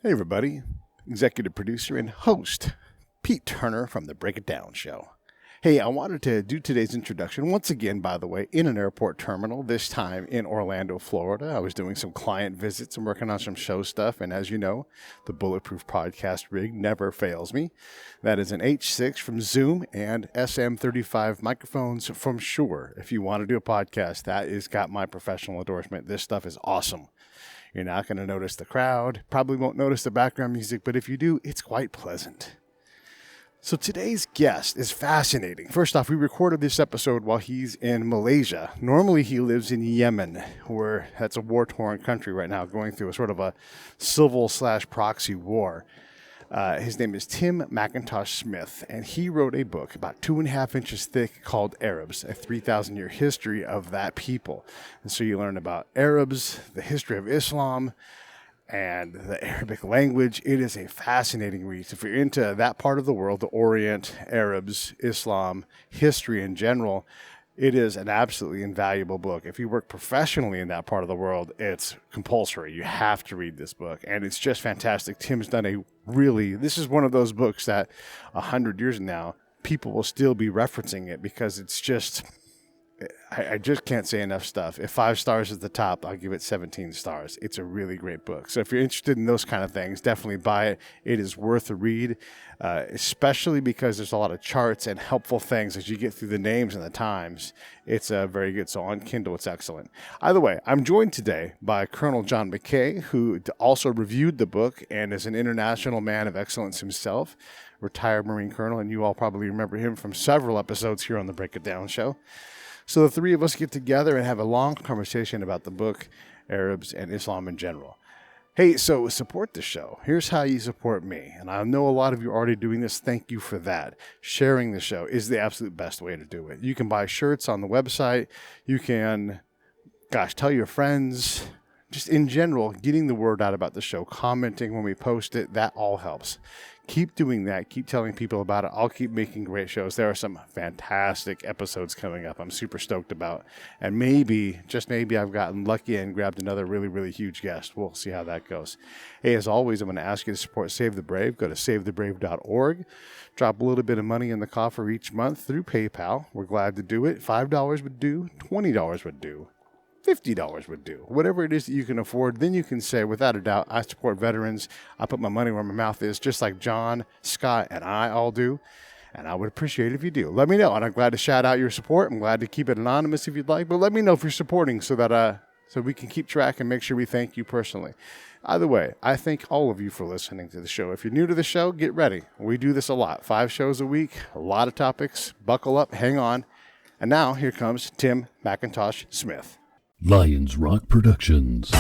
Hey everybody, executive producer and host, Pete Turner from the Break It Down Show. Hey, I wanted to do today's introduction once again, by the way, in an airport terminal, this time in Orlando, Florida. I was doing some client visits and working on some show stuff, and as you know, the Bulletproof Podcast rig never fails me. That is an H6 from Zoom and SM35 microphones from Shure. If you want to do a podcast, that has got my professional endorsement. This stuff is awesome. You're not going to notice the crowd, probably won't notice the background music, but if you do, it's quite pleasant. So today's guest is fascinating. First off, we recorded this episode while he's in Malaysia. Normally he lives in Yemen, where that's a war-torn country right now, going through a sort of a civil/proxy war. His name is Tim Mackintosh-Smith, and he wrote a book about 2.5 inches thick called Arabs, a 3,000-year history of that people. And so you learn about Arabs, the history of Islam, and the Arabic language. It is a fascinating read. If you're into that part of the world, the Orient, Arabs, Islam, history in general, it is an absolutely invaluable book. If you work professionally in that part of the world, it's compulsory. You have to read this book, and it's just fantastic. Tim's done this is one of those books that 100 years from now, people will still be referencing it because it's just, I just can't say enough stuff. If 5 stars is the top, I'll give it 17 stars. It's a really great book. So if you're interested in those kind of things, definitely buy it. It is worth a read, especially because there's a lot of charts and helpful things as you get through the names and the times. It's very good. So on Kindle, it's excellent. Either way, I'm joined today by COL John McKay, who also reviewed the book and is an international man of excellence himself, retired Marine Colonel, and you all probably remember him from several episodes here on the Break It Down Show. So the three of us get together and have a long conversation about the book, Arabs, and Islam in general. Hey, so support the show. Here's how you support me. And I know a lot of you are already doing this. Thank you for that. Sharing the show is the absolute best way to do it. You can buy shirts on the website. You can, tell your friends. Just in general, getting the word out about the show, commenting when we post it, that all helps. Keep doing that. Keep telling people about it. I'll keep making great shows. There are some fantastic episodes coming up I'm super stoked about. And maybe, just maybe, I've gotten lucky and grabbed another really, really huge guest. We'll see how that goes. Hey, as always, I'm going to ask you to support Save the Brave. Go to savethebrave.org. Drop a little bit of money in the coffer each month through PayPal. We're glad to do it. $5 would do. $20 would do. $50 would do. Whatever it is that you can afford, then you can say, without a doubt, I support veterans. I put my money where my mouth is, just like John, Scott, and I all do. And I would appreciate it if you do. Let me know, and I'm glad to shout out your support. I'm glad to keep it anonymous if you'd like, but let me know if you're supporting so that so we can keep track and make sure we thank you personally. Either way, I thank all of you for listening to the show. If you're new to the show, get ready. We do this a lot. 5 shows a week, a lot of topics. Buckle up, hang on. And now, here comes Tim Mackintosh-Smith. Lions Rock Productions.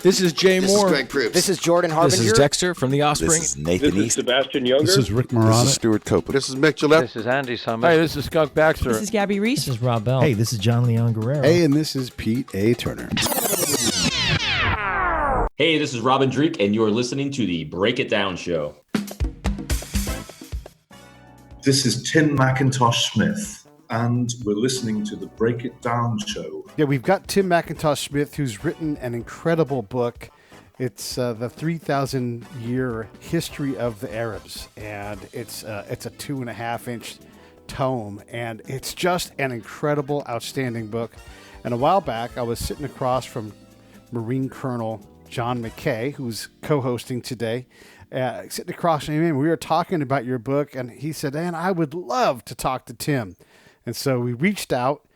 This is Jay Moore. This is Greg Proops. This is Jordan Harbinger. This is Dexter from The Offspring. This is Nathan This East. is Sebastian Younger. This is Rick Marotta. This is Stuart Copeland. This is Mick Gillette. This is Andy Summers. Hey, this is Skunk Baxter. This is Gabby Reese. This is Rob Bell. Hey, this is John Leon Guerrero. Hey, and this is Pete A. Turner. Hey, this is Robin Dreek, and you're listening to the Break It Down Show. This is Tim Mackintosh-Smith, and we're listening to the Break It Down Show. Yeah, we've got Tim Mackintosh-Smith, who's written an incredible book. It's the 3,000-year history of the Arabs, and it's a 2.5-inch tome, and it's just an incredible, outstanding book. And a while back, I was sitting across from Marine Colonel John McKay, who's co-hosting today, sitting across from him. We were talking about your book, and he said, "Man, I would love to talk to Tim." And so we reached out,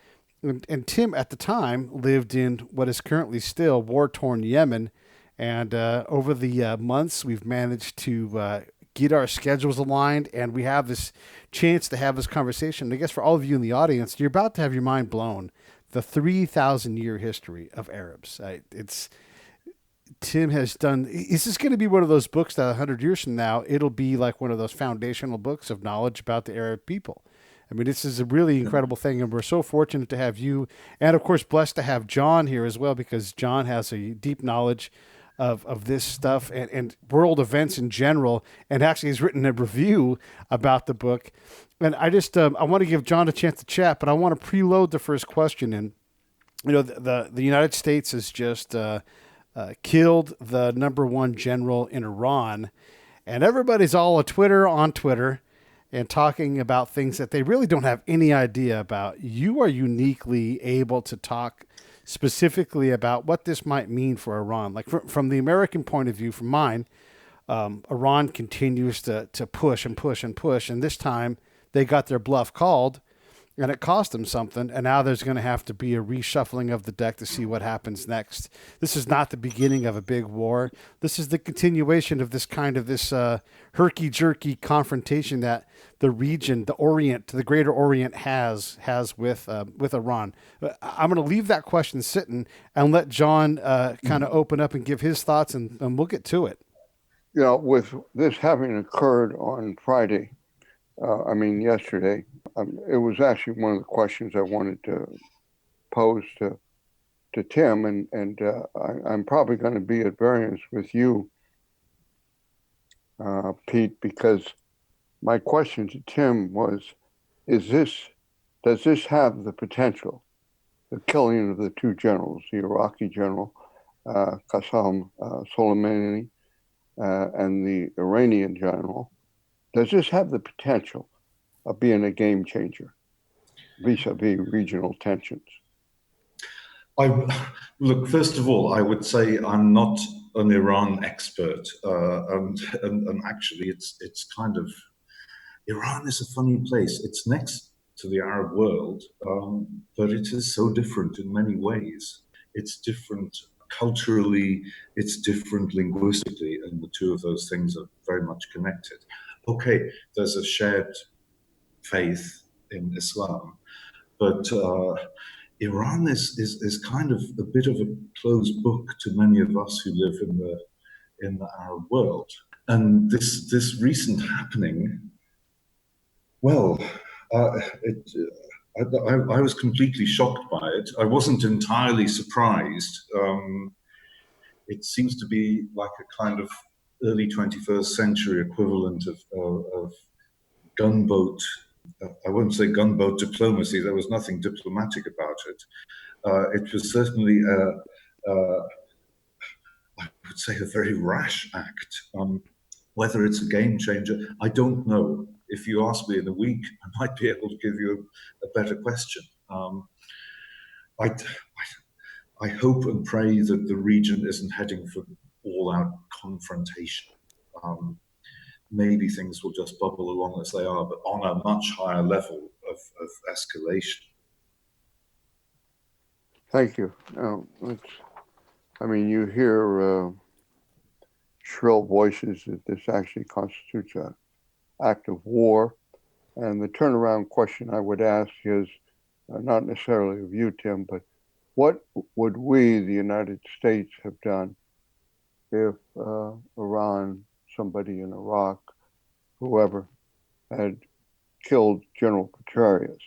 and Tim at the time lived in what is currently still war-torn Yemen. And over the months, we've managed to get our schedules aligned, and we have this chance to have this conversation. And I guess for all of you in the audience, you're about to have your mind blown. The 3,000-year history of Arabs. Tim has done. Is this going to be one of those books that 100 years from now, it'll be like one of those foundational books of knowledge about the Arab people? I mean, this is a really incredible thing, and we're so fortunate to have you, and of course, blessed to have John here as well, because John has a deep knowledge of this stuff and world events in general, and actually has written a review about the book. And I just I want to give John a chance to chat, but I want to preload the first question. And you know, the United States has just killed the number one general in Iran. And everybody's all on Twitter and talking about things that they really don't have any idea about. You are uniquely able to talk specifically about what this might mean for Iran. Like from the American point of view, from mine, Iran continues to push and push and push. And this time they got their bluff called, and it cost them something. And now there's going to have to be a reshuffling of the deck to see what happens next. This is not the beginning of a big war. This is the continuation of this herky-jerky confrontation that the region, the Greater Orient has with Iran. I'm going to leave that question sitting and let John kind of open up and give his thoughts, and we'll get to it. With this having occurred on Friday, yesterday, it was actually one of the questions I wanted to pose to Tim, and I'm probably going to be at variance with you, Pete, because my question to Tim was, does this have the potential, the killing of the two generals, the Iraqi general, Qasem Soleimani, and the Iranian general, does this have the potential of being a game changer vis-a-vis regional tensions? Look, first of all, I would say I'm not an Iran expert, and actually, it's kind of, Iran is a funny place. It's next to the Arab world, but it is so different in many ways. It's different culturally, it's different linguistically, and the two of those things are very much connected. Okay, there's a shared faith in Islam, but Iran is kind of a bit of a closed book to many of us who live in the Arab world. And this recent happening, well, I was completely shocked by it. I wasn't entirely surprised. It seems to be like a kind of early 21st century equivalent of gunboat. I won't say gunboat diplomacy. There was nothing diplomatic about it. It was certainly, I would say, a very rash act. Whether it's a game changer, I don't know. If you ask me in a week, I might be able to give you a better question. I hope and pray that the region isn't heading for all-out confrontation. Maybe things will just bubble along as they are, but on a much higher level of escalation. Thank you. You hear shrill voices that this actually constitutes an act of war. And the turnaround question I would ask is, not necessarily of you, Tim, but what would we, the United States, have done if Iran, somebody in Iraq, whoever, had killed General Petraeus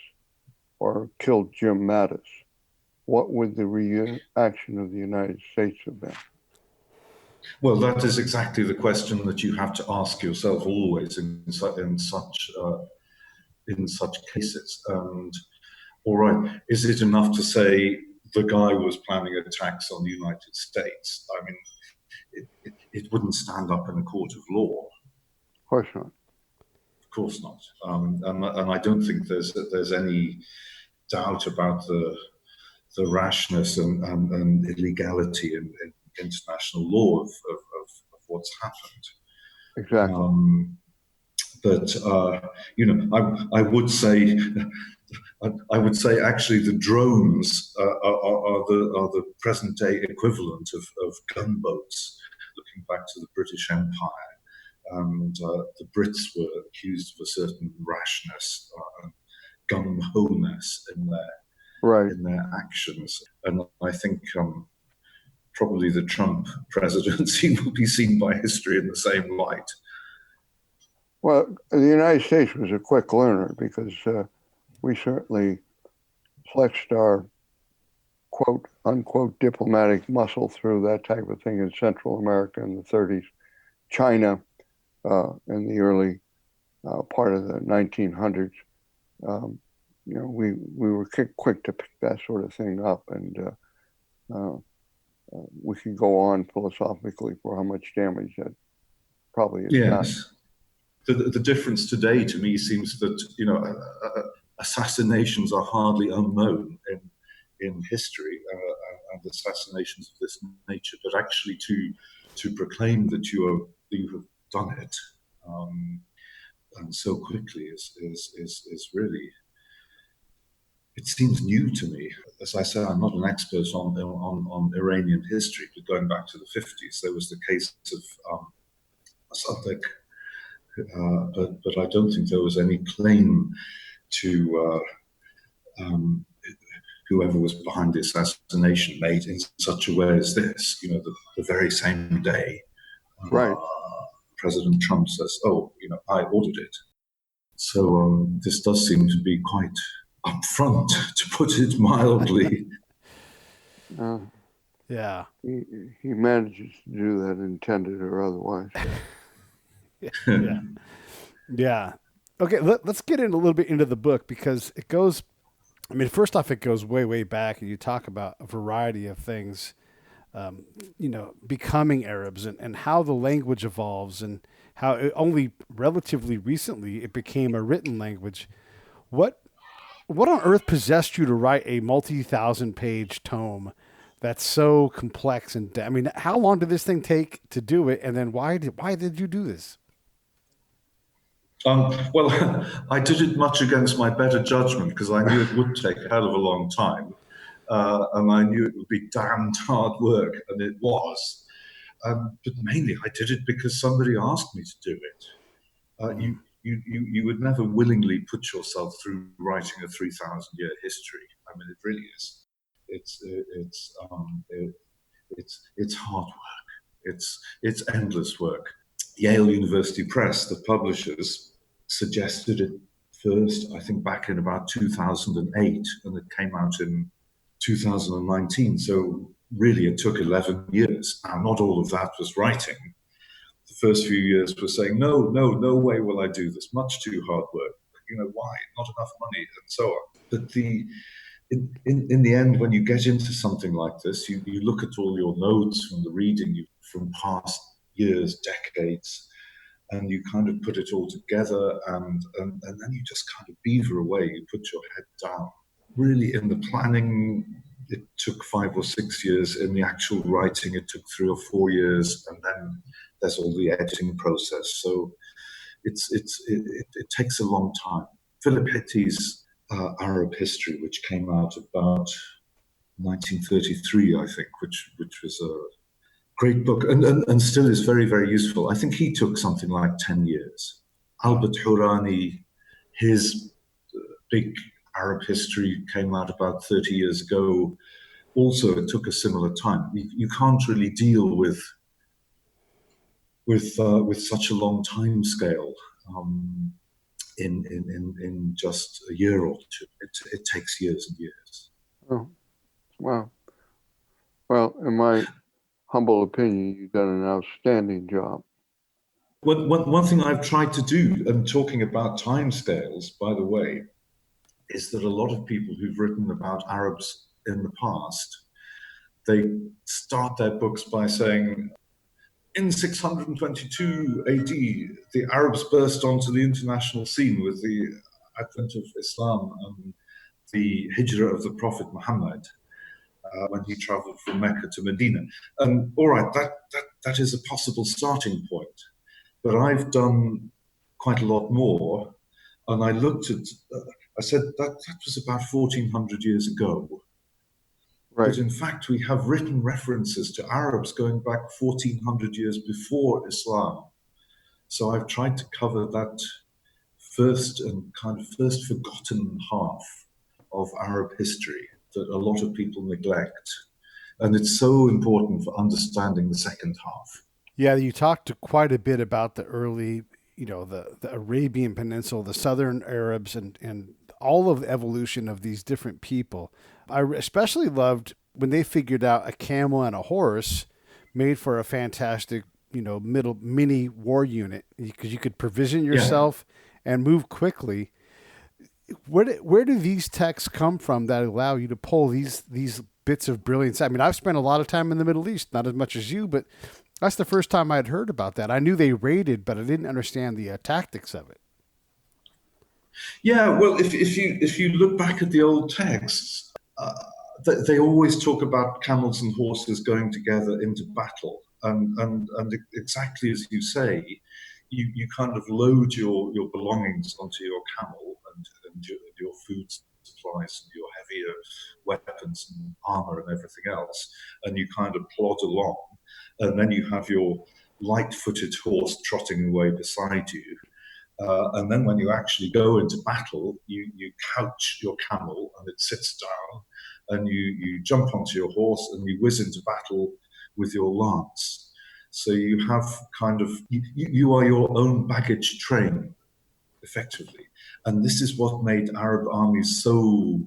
or killed Jim Mattis? What would the reaction of the United States have been? Well, that is exactly the question that you have to ask yourself always in such cases. And all right, is it enough to say the guy was planning attacks on the United States? I mean, it wouldn't stand up in a court of law. Of course not. Of course not. And I don't think there's any doubt about the rashness and illegality in international law of what's happened. Exactly. But I would say actually the drones are the present day equivalent of gunboats. Looking back to the British Empire, and the Brits were accused of a certain rashness, gung-ho-ness in their actions, and I think probably the Trump presidency will be seen by history in the same light. Well, the United States was a quick learner because we certainly flexed our quote unquote diplomatic muscle through that type of thing in Central America in the 30s, China in the early part of the 1900s. We were quick to pick that sort of thing up, and we could go on philosophically for how much damage that probably has done. Yes. The difference today to me seems that, assassinations are hardly unknown in history, and assassinations of this nature, but actually to proclaim that you have done it, and so quickly is really, it seems new to me. As I say, I'm not an expert on Iranian history, but going back to the 50s, there was the case of Mossadegh, but I don't think there was any claim to whoever was behind the assassination made in such a way as this. The very same day, Right. President Trump says, "Oh, I ordered it." So this does seem to be quite upfront, to put it mildly. Yeah. He manages to do that, intended or otherwise. Yeah. Yeah. Okay, let's get in a little bit into the book, because it goes, first off, it goes way, way back, and you talk about a variety of things, becoming Arabs and how the language evolves, and how only relatively recently it became a written language. What on earth possessed you to write a multi-thousand-page tome that's so complex? And how long did this thing take to do it? And then why did you do this? Well, I did it much against my better judgment, because I knew it would take a hell of a long time, and I knew it would be damned hard work, and it was. But mainly, I did it because somebody asked me to do it. You would never willingly put yourself through writing a 3,000-year history. It really is. It's hard work. It's endless work. Yale University Press, the publishers, suggested it first, I think, back in about 2008, and it came out in 2019. So really, it took 11 years. Now, not all of that was writing. The first few years were saying, no way will I do this. Much too hard work. Why? Not enough money, and so on. But in the end, when you get into something like this, you look at all your notes from the reading from past years, decades, and you kind of put it all together, and then you just kind of beaver away. You put your head down. Really, in the planning, it took 5 or 6 years. In the actual writing, it took 3 or 4 years, and then there's all the editing process. So it takes a long time. Philip Hitti's Arab History, which came out about 1933, I think, which was a great book, and still is very, very useful. I think he took something like 10 years. Albert Hourani, his big Arab history came out about 30 years ago. Also, it took a similar time. You can't really deal with such a long time scale in just a year or two. It takes years and years. Oh, wow. Well, in my humble opinion, you've done an outstanding job. One thing I've tried to do, and talking about timescales, by the way, is that a lot of people who've written about Arabs in the past, they start their books by saying, in 622 AD, the Arabs burst onto the international scene with the advent of Islam and the hijrah of the Prophet Muhammad. When he traveled from Mecca to Medina. And all right, that is a possible starting point. But I've done quite a lot more. And I looked at, I said, that was about 1,400 years ago. Right. But in fact, we have written references to Arabs going back 1,400 years before Islam. So I've tried to cover that first forgotten half of Arab history that a lot of people neglect. And it's so important for understanding the second half. Yeah, you talked quite a bit about the early, the Arabian Peninsula, the Southern Arabs, and all of the evolution of these different people. I especially loved when they figured out a camel and a horse made for a fantastic, middle mini war unit, because you could provision yourself and move quickly. Where do these texts come from that allow you to pull these bits of brilliance. I mean, I've spent a lot of time in the Middle East, not as much as you, but that's the first time I'd heard about that. I knew they raided, but I didn't understand the tactics of it. Yeah, well, if you look back at the old texts, they always talk about camels and horses going together into battle, and exactly as you say, you kind of load your belongings onto your camel and your food supplies and your heavier weapons and armor and everything else, and you kind of plod along, and then you have your light-footed horse trotting away beside you. And then when you actually go into battle, you couch your camel and it sits down, and you jump onto your horse and you whiz into battle with your lance. So you have kind of, you are your own baggage train, effectively. And this is what made Arab armies so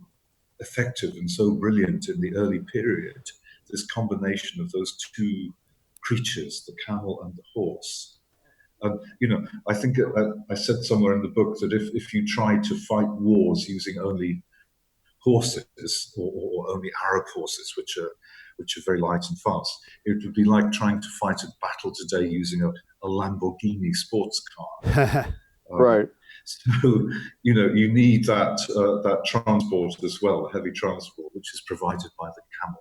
effective and so brilliant in the early period, this combination of those two creatures, the camel and the horse. I think I said somewhere in the book that if you try to fight wars using only horses or only Arab horses, which are very light and fast, it would be like trying to fight a battle today using a Lamborghini sports car. Right. So you need that transport as well, heavy transport, which is provided by the camel.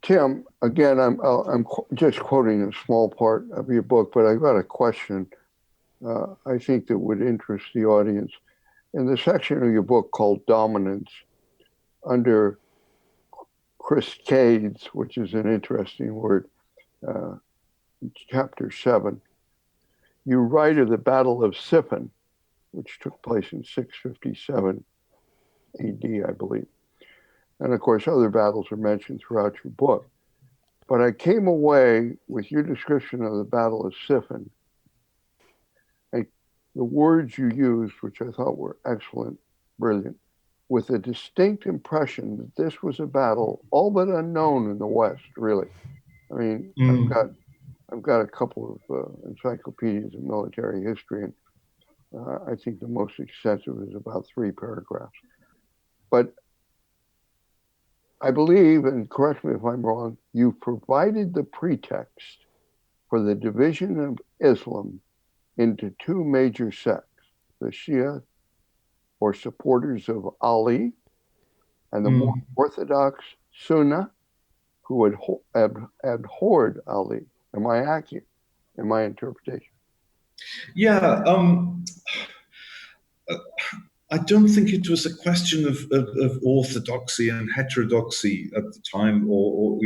Tim, again, I'm just quoting a small part of your book, but I've got a question I think that would interest the audience. In the section of your book called Dominance, under Cascades, which is an interesting word, chapter 7, you write of the Battle of Siffin, which took place in 657 AD, I believe. And of course, other battles are mentioned throughout your book. But I came away with your description of the Battle of Siffin, and the words you used, which I thought were excellent, brilliant, with a distinct impression that this was a battle all but unknown in the West, really. I mean, I've got a couple of encyclopedias of military history, and I think the most extensive is about 3 paragraphs. But I believe, and correct me if I'm wrong, you provided the pretext for the division of Islam into 2 major sects, the Shia, or supporters of Ali, and the more orthodox Sunnah, who had abhorred Ali. Am I accurate in my interpretation? Yeah, I don't think it was a question of orthodoxy and heterodoxy at the time, or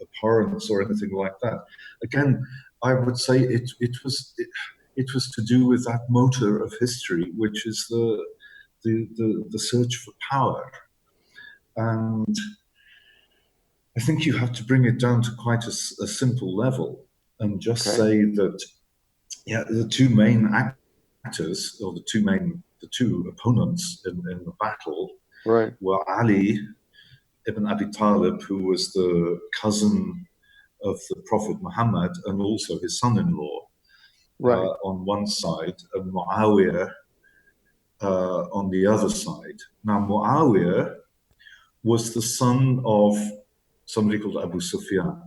abhorrence or anything like that. Again, I would say it was to do with that motor of history, which is the search for power. And I think you have to bring it down to quite a simple level and just say that, the 2 main actors, or the two opponents in the battle, right, were Ali ibn Abi Talib, who was the cousin of the Prophet Muhammad and also his son-in-law, right, on one side, and Muawiyah on the other side. Now, Muawiyah was the son of somebody called Abu Sufyan,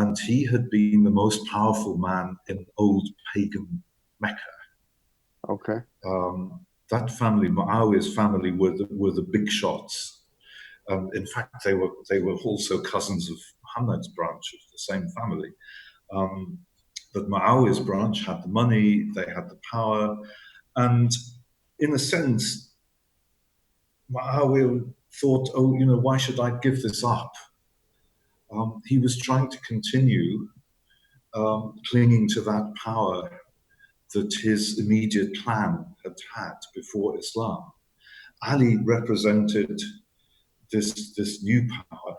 and he had been the most powerful man in old pagan Mecca. okay. That family, Muawiyah's family, were the big shots. In fact, they were also cousins of Muhammad's branch of the same family. But Muawiyah's branch had the money, they had the power, and in a sense, Muawiyah thought, why should I give this up? He was trying to continue clinging to that power that his immediate clan had before Islam. Ali represented this new power,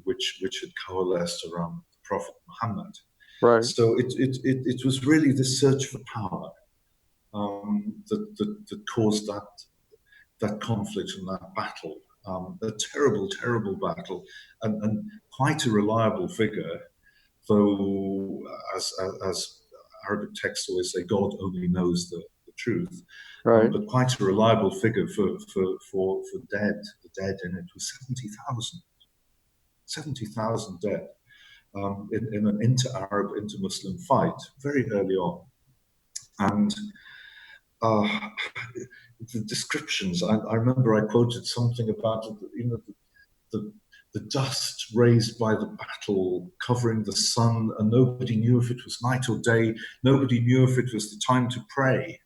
which had coalesced around the Prophet Muhammad. Right. So it was really this search for power that caused that conflict and that battle, a terrible, terrible battle, and quite a reliable figure, though as Arabic texts always say, God only knows the truth. Right. But quite a reliable figure for dead, the dead in it was 70,000. 70,000 dead in an inter-Arab, inter-Muslim fight very early on. And the descriptions, I remember I quoted something about, the dust raised by the battle covering the sun, and nobody knew if it was night or day. Nobody knew if it was the time to pray.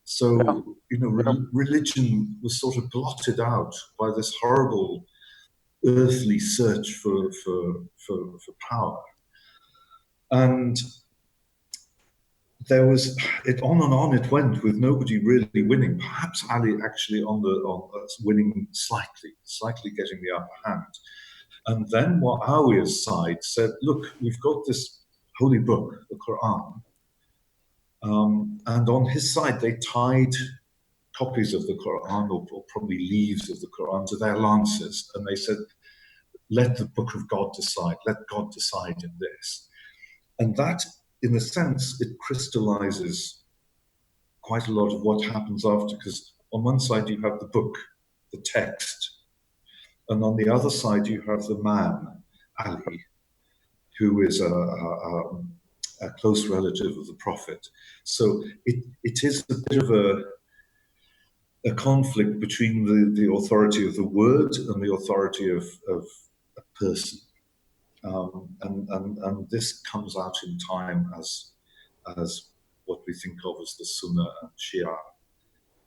So, religion was sort of blotted out by this horrible earthly search for power. And there was it on it went with nobody really winning. Perhaps Ali actually on winning slightly getting the upper hand. And then Muawiyah's side said, look, we've got this holy book, the Quran. And on his side, they tied copies of the Quran or probably leaves of the Quran to their lances. And they said, let the book of God decide. Let God decide in this. And that, in a sense, it crystallizes quite a lot of what happens after, because on one side you have the book, the text, and on the other side you have the man, Ali, who is a close relative of the Prophet. So it is a bit of a conflict between the authority of the word and the authority of a person. And this comes out in time as what we think of as the Sunnah and Shia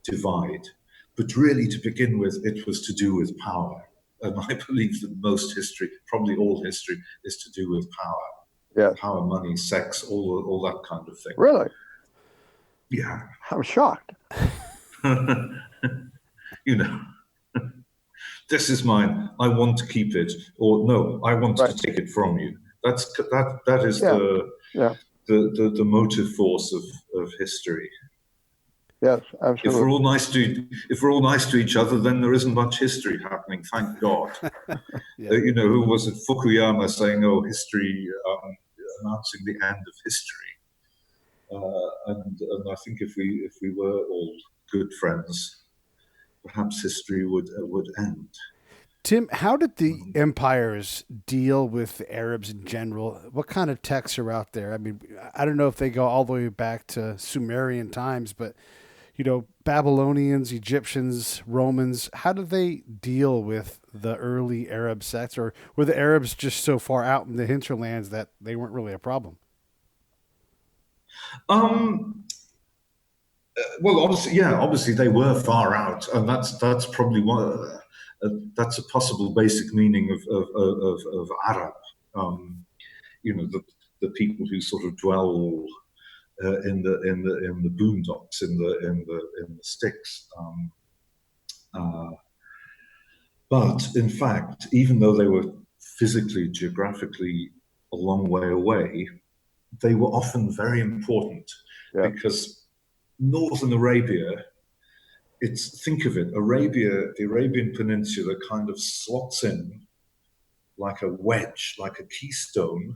divide. But really, to begin with, it was to do with power. And I believe that most history, probably all history, is to do with power. Yes. Power, money, sex, all that kind of thing. Really? Yeah. I'm shocked. This is mine. I want to keep it, or no, I want to take it from you. That is the motive force of history. Yes, absolutely. If we're all nice to each other, then there isn't much history happening. Thank God. Who was it? Fukuyama saying, "Oh, history announcing the end of history." And I think if we were all good friends, perhaps history would end. Tim, how did the empires deal with the Arabs in general? What kind of texts are out there? I mean, I don't know if they go all the way back to Sumerian times, but Babylonians, Egyptians, Romans, how did they deal with the early Arab sects? Or were the Arabs just so far out in the hinterlands that they weren't really a problem? Well, obviously they were far out, and that's probably one. That's a possible basic meaning of Arab. The people who sort of dwell in the boondocks, in the sticks. But in fact, even though they were physically, geographically a long way away, they were often very important because Northern Arabia, think of it, the Arabian Peninsula kind of slots in like a wedge, like a keystone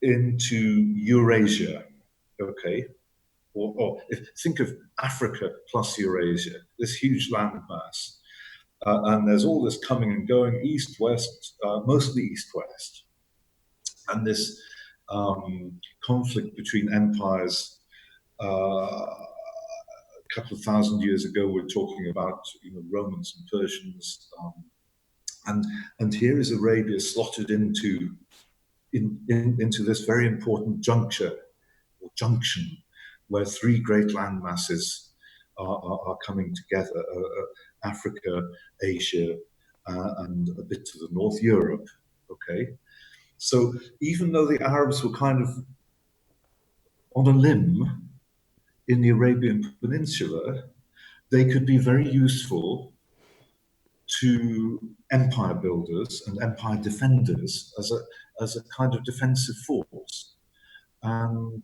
into Eurasia, okay? Or think of Africa plus Eurasia, this huge landmass. And there's all this coming and going, east-west, mostly east-west. And this conflict between empires, a couple of thousand years ago, we're talking about Romans and Persians, and here is Arabia slotted into this very important junction, where three great land masses are coming together: Africa, Asia, and a bit to the north, Europe. Okay, so even though the Arabs were kind of on a limb in the Arabian Peninsula, they could be very useful to empire builders and empire defenders as a kind of defensive force. And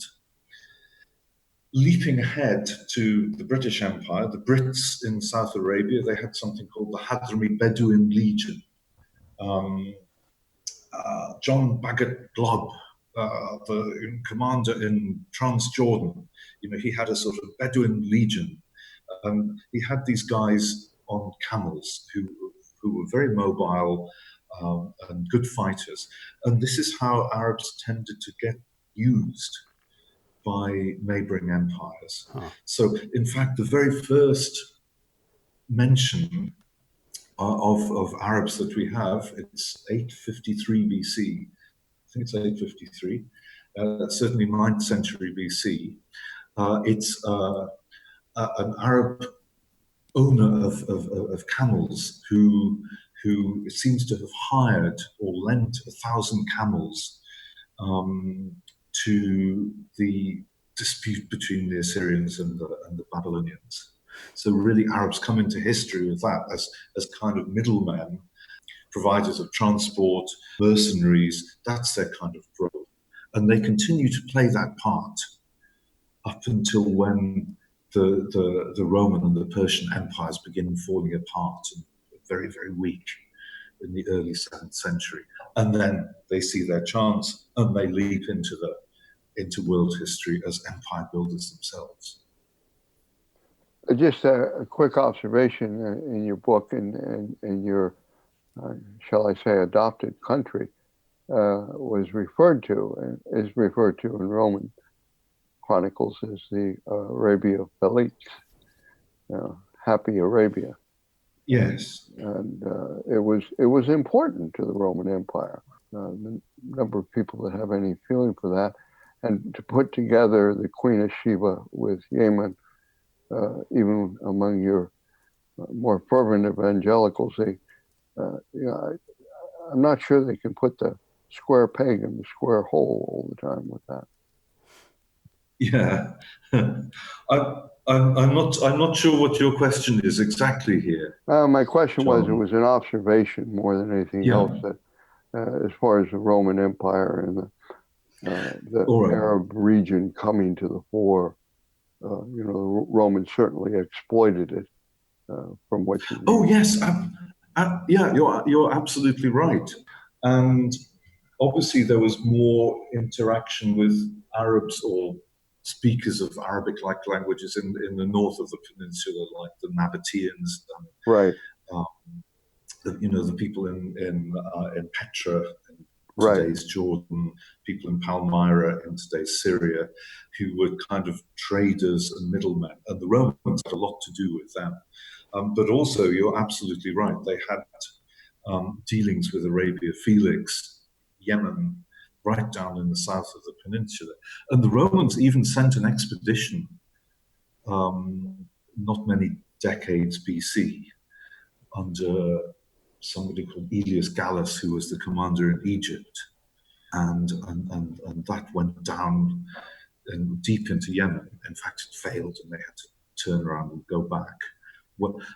leaping ahead to the British Empire, the Brits in South Arabia, they had something called the Hadrami Bedouin Legion. John Bagot Glob, the commander in Transjordan, he had a sort of Bedouin legion. He had these guys on camels who who were very mobile and good fighters. And this is how Arabs tended to get used by neighboring empires. So, in fact, the very first mention of Arabs that we have, it's 853 BC. I think it's 853. Certainly 9th century BC. It's an Arab owner of camels who seems to have hired or lent 1,000 camels to the dispute between the Assyrians and the Babylonians. So really Arabs come into history with that as kind of middlemen, providers of transport, mercenaries. That's their kind of role. And they continue to play that part up until when the Roman and the Persian empires begin falling apart and very, very weak in the early 7th century. And then they see their chance and they leap into world history as empire builders themselves. Just a quick observation in your book and in your, shall I say, adopted country was referred to and is referred to in Roman chronicles as the Arabia Felix, happy Arabia. Yes, and it was important to the Roman Empire. The number of people that have any feeling for that, and to put together the Queen of Sheba with Yemen, even among your more fervent evangelicals, I'm not sure they can put the square peg in the square hole all the time with that. Yeah, I'm not sure what your question is exactly here. My question John. was, it was an observation more than anything else, that as far as the Roman Empire and the Arab region coming to the fore, the Romans certainly exploited it from what you. Oh yes, yeah, you're absolutely right, and obviously there was more interaction with Arabs or speakers of Arabic-like languages in the north of the peninsula, like the Nabateans, right? The people in Petra, in right. today's Jordan, people in Palmyra in today's Syria, who were kind of traders and middlemen, and the Romans had a lot to do with them. But also, you're absolutely right. They had dealings with Arabia Felix, Yemen, right down in the south of the peninsula. And the Romans even sent an expedition not many decades BC under somebody called Aelius Gallus, who was the commander in Egypt. And that went down deep into Yemen. In fact, it failed and they had to turn around and go back.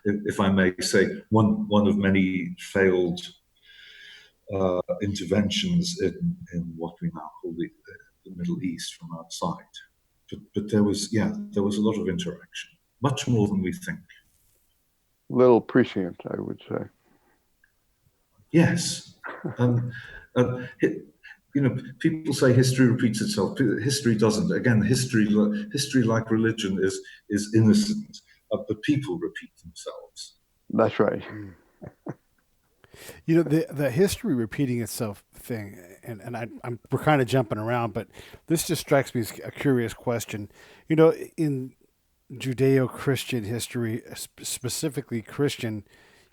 If I may say, one of many failed interventions in what we now call the Middle East from outside. But there was a lot of interaction, much more than we think. Little prescient, I would say. Yes. People say history repeats itself. History doesn't. Again, history like religion is innocent, but people repeat themselves. That's right. The history repeating itself thing, and we're kind of jumping around, but this just strikes me as a curious question. In Judeo-Christian history, specifically Christian,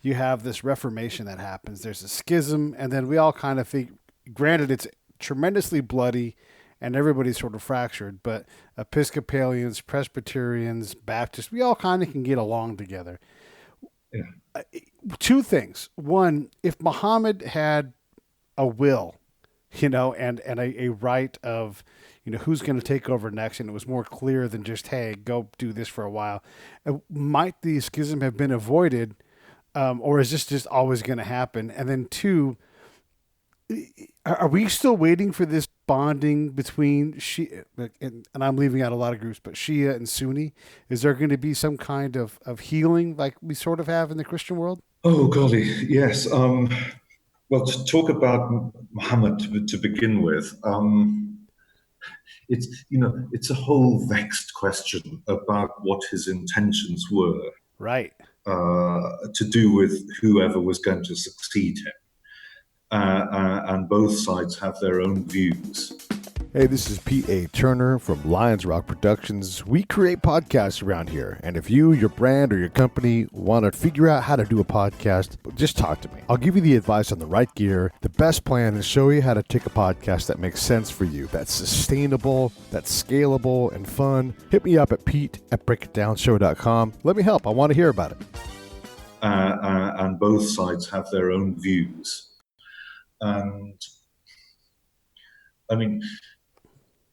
you have this Reformation that happens. There's a schism, and then we all kind of think, granted, it's tremendously bloody, and everybody's sort of fractured, but Episcopalians, Presbyterians, Baptists, we all kind of can get along together. Yeah. Two things. One, if Muhammad had a will, and a right of, who's going to take over next, and it was more clear than just, hey, go do this for a while, might the schism have been avoided, or is this just always going to happen? And then two, are we still waiting for this bonding between Shia, and I'm leaving out a lot of groups, but Shia and Sunni? Is there going to be some kind of healing like we sort of have in the Christian world? Oh, golly, yes. Well, to talk about Muhammad to begin with, it's a whole vexed question about what his intentions were. Right. to do with whoever was going to succeed him. And both sides have their own views. Hey, this is Pete A. Turner from Lions Rock Productions. We create podcasts around here, and if you, your brand, or your company want to figure out how to do a podcast, just talk to me. I'll give you the advice on the right gear, the best plan, and show you how to take a podcast that makes sense for you, that's sustainable, that's scalable, and fun. Hit me up at pete@breakitdownshow.com. Let me help. I want to hear about it. And both sides have their own views. And I mean,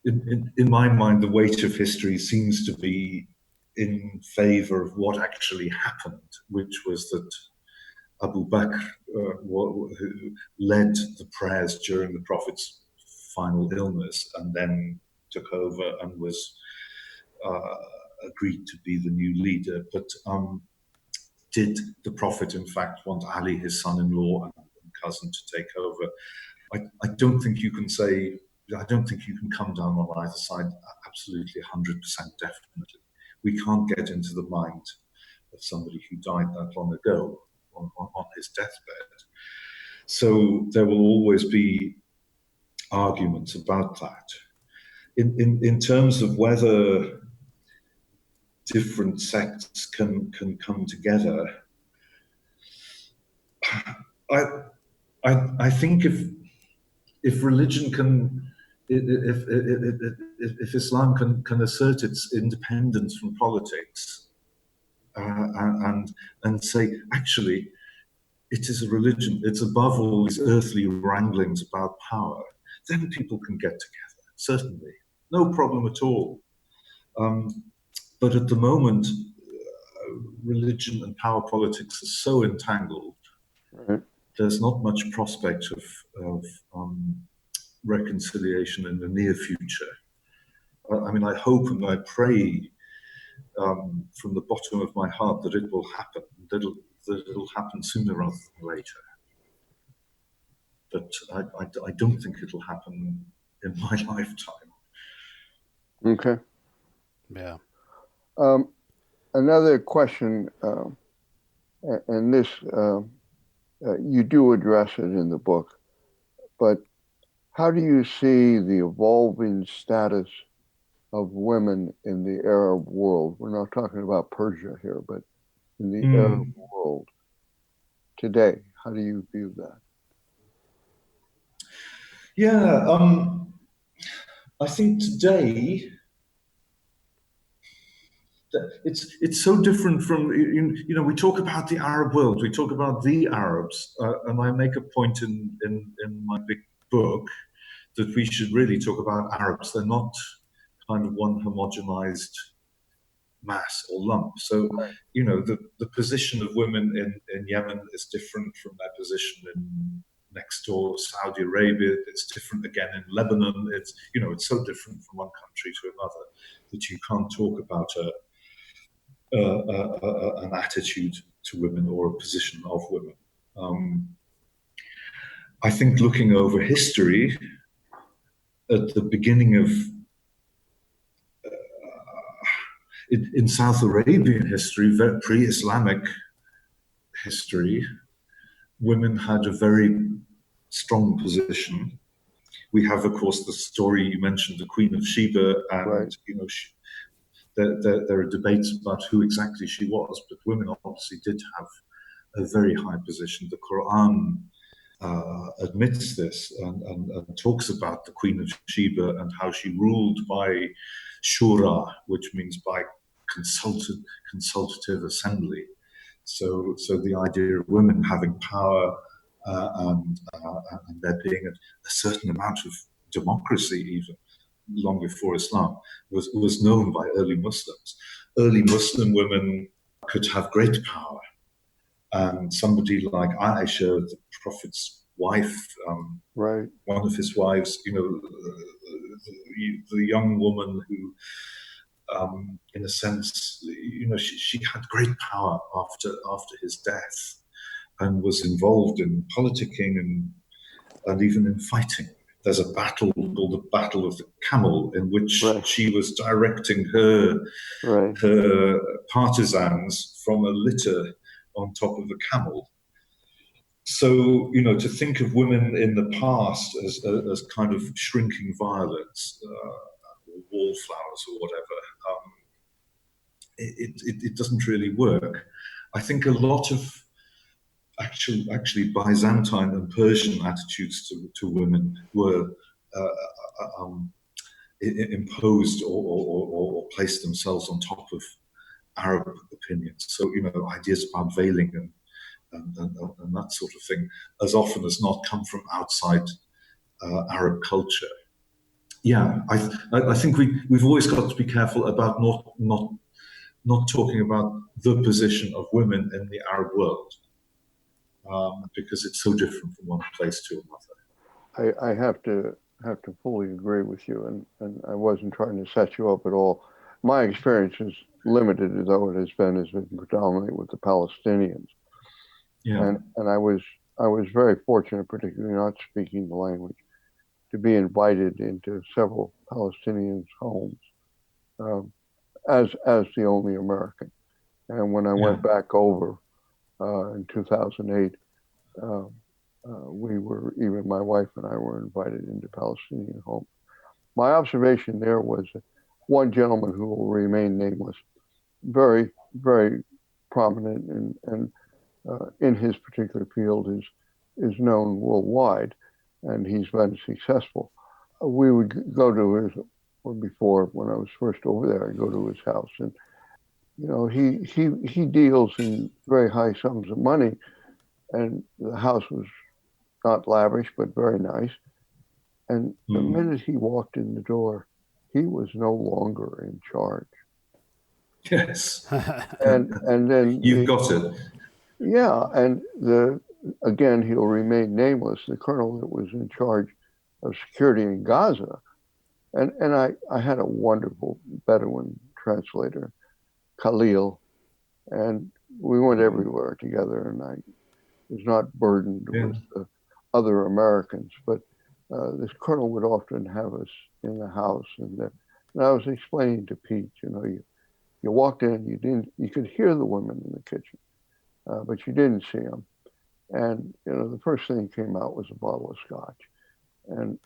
in my mind, the weight of history seems to be in favor of what actually happened, which was that Abu Bakr, who led the prayers during the Prophet's final illness, and then took over and was agreed to be the new leader. But did the Prophet, in fact, want Ali, his son-in-law and cousin, to take over? I don't think you can say. I don't think you can come down on either side absolutely 100% definitely. We can't get into the mind of somebody who died that long ago on his deathbed. So there will always be arguments about that. In terms of whether different sects can come together, I think if religion can, if Islam can assert its independence from politics and say, actually, it is a religion, it's above all these earthly wranglings about power, then people can get together, certainly. No problem at all. But at the moment, religion and power politics are so entangled, Right. there's not much prospect of reconciliation in the near future. I mean, I hope and I pray from the bottom of my heart that it will happen, that it'll happen sooner rather than later. But I don't think it'll happen in my lifetime. Okay. Yeah. Another question, and this you do address it in the book, but how do you see the evolving status of women in the Arab world? We're not talking about Persia here, but in the Arab world today. How do you view that? Yeah, I think today it's so different from, you know, we talk about the Arab world, we talk about the Arabs, and I make a point in my big book that we should really talk about Arabs. They're not kind of one homogenized mass or lump. So, you know, the position of women in Yemen is different from their position in next door Saudi Arabia. It's different again in Lebanon. It's, you know, it's so different from one country to another that you can't talk about an attitude to women or a position of women. I think looking over history, at the beginning of in South Arabian history, pre-Islamic history, women had a very strong position. We have, of course, the story you mentioned, the Queen of Sheba, and you know, there are debates about who exactly she was, but women obviously did have a very high position. The Quran admits this and talks about the Queen of Sheba and how she ruled by shura, which means by consultative assembly. So the idea of women having power and there being a certain amount of democracy, even long before Islam, was known by early Muslims. Early Muslim women could have great power, and somebody like Aisha, the Prophet's wife, one of his wives, you know, the young woman who, in a sense, you know, she had great power after his death, and was involved in politicking and even in fighting. There's a battle called the Battle of the Camel, in which she was directing her partisans from a litter on top of a camel. So, to think of women in the past as kind of shrinking violets, or wallflowers or whatever, it doesn't really work. I think a lot of actually Byzantine and Persian attitudes to women were imposed or placed themselves on top of Arab opinions. So, ideas about veiling and that sort of thing, as often as not, come from outside Arab culture. Yeah, I think we've always got to be careful about not talking about the position of women in the Arab world, because it's so different from one place to another. I have to fully agree with you, and I wasn't trying to set you up at all. My experience is limited, though it has been predominantly with the Palestinians. Yeah. And I was very fortunate, particularly not speaking the language, to be invited into several Palestinians' homes as the only American. And when I went back over in 2008, even my wife and I were invited into Palestinian homes. My observation there was that one gentleman who will remain nameless, very, very prominent and in his particular field is known worldwide, and he's been successful. We would go to his, or before when I was first over there, I'd go to his house, and he deals in very high sums of money, and the house was not lavish but very nice. And the minute he walked in the door, he was no longer in charge. Yes. and then you've got it. Yeah, and again, he'll remain nameless, the colonel that was in charge of security in Gaza. And I had a wonderful Bedouin translator, Khalil, and we went everywhere together, and I was not burdened with other Americans, but this colonel would often have us in the house, and I was explaining to Pete, you walked in, you could hear the women in the kitchen, but you didn't see them. And, the first thing that came out was a bottle of scotch. And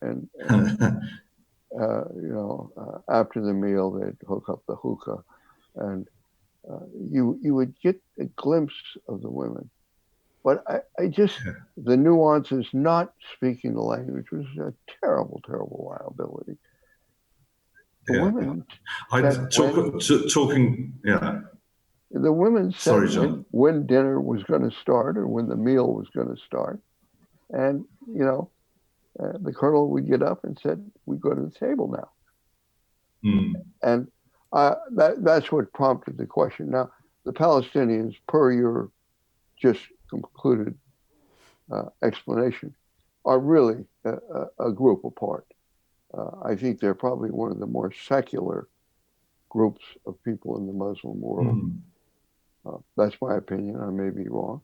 after the meal, they'd hook up the hookah, and you would get a glimpse of the women. But I just, the nuances, not speaking the language was a terrible, terrible liability. The women the women said when dinner was going to start or when the meal was going to start. And, the colonel would get up and said, we go to the table now. And that's what prompted the question. Now, the Palestinians, per your just concluded explanation, are really a group apart. I think they're probably one of the more secular groups of people in the Muslim world. That's my opinion. I may be wrong.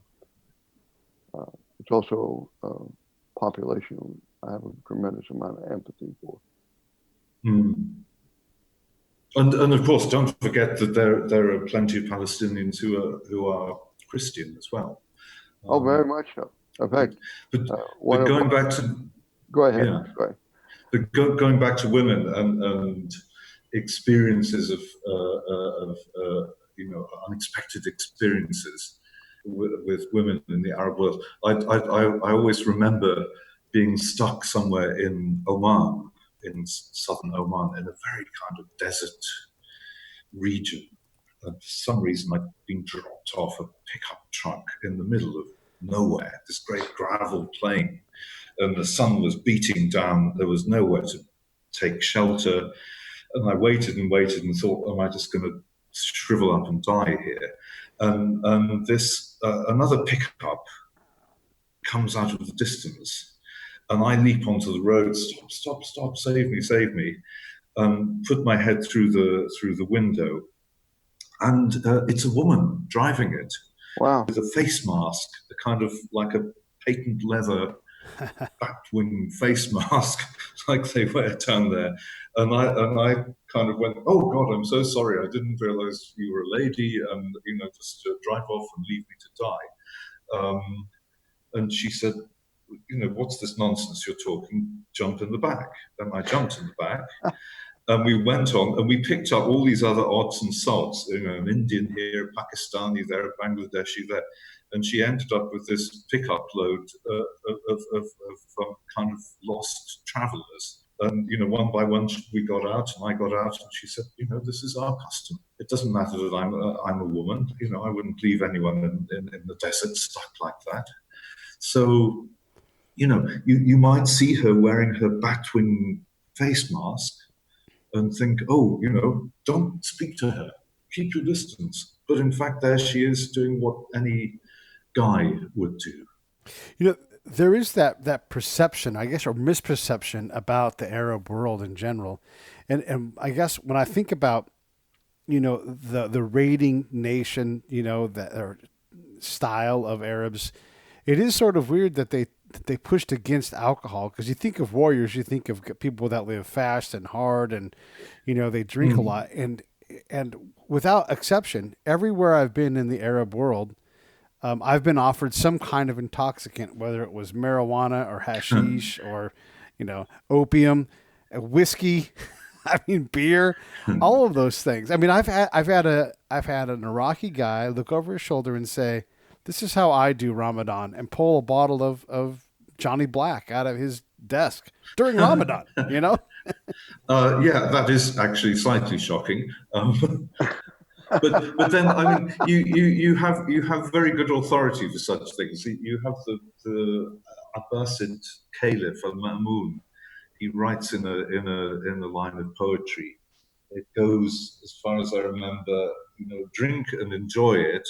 It's also a population I have a tremendous amount of empathy for. And of course, don't forget that there are plenty of Palestinians who are Christian as well. Very much so. In fact, but going back to go ahead. Go ahead. But going back to women and experiences of unexpected experiences with women in the Arab world. I always remember being stuck somewhere in Oman, in southern Oman, in a very kind of desert region. And for some reason, I'd been dropped off a pickup truck in the middle of nowhere, this great gravel plain, and the sun was beating down. There was nowhere to take shelter. And I waited and waited and thought, am I just going to shrivel up and die here? And this another pickup comes out of the distance, and I leap onto the road. Stop! Save me! Put my head through the window, and it's a woman driving it. Wow! With a face mask, a kind of like a patent leather bat-wing face mask like they wear down there. And I kind of went, oh God, I'm so sorry. I didn't realize you were a lady, and just drive off and leave me to die. And she said, what's this nonsense you're talking? Jump in the back. And I jumped in the back. And we went on and we picked up all these other odds and sods, an Indian here, Pakistani there, Bangladeshi there. And she ended up with this pickup load of kind of lost travelers. And, one by one, we got out and I got out and she said, this is our custom. It doesn't matter that I'm a woman. I wouldn't leave anyone in the desert stuck like that. So, you might see her wearing her batwing face mask and think, oh, don't speak to her, keep your distance. But in fact, there she is doing what any guy would do. There is that perception, I guess, or misperception about the Arab world in general. And I guess when I think about, the raiding nation, or style of Arabs, it is sort of weird that they pushed against alcohol, because you think of warriors, you think of people that live fast and hard, and they drink a lot, and without exception, everywhere I've been in the Arab world, I've been offered some kind of intoxicant, whether it was marijuana or hashish or opium, whiskey, beer, all of those things. I've had an Iraqi guy look over his shoulder and say, this is how I do Ramadan, and pull a bottle of Johnny Black out of his desk during Ramadan, Yeah, that is actually slightly shocking. But then, you have very good authority for such things. You have the Abbasid Caliph al-Ma'mun. He writes in a line of poetry. It goes, as far as I remember, drink and enjoy it,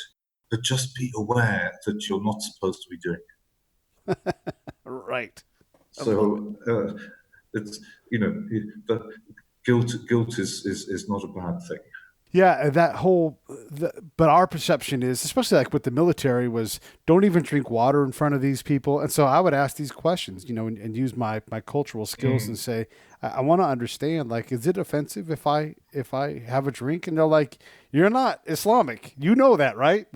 but just be aware that you're not supposed to be doing it. Right. So it's the guilt is not a bad thing. Yeah, but our perception is, especially like with the military, was don't even drink water in front of these people. And so I would ask these questions, and use my cultural skills and say, I want to understand, like, is it offensive if I have a drink? And they're like, you're not Islamic. You know that, right?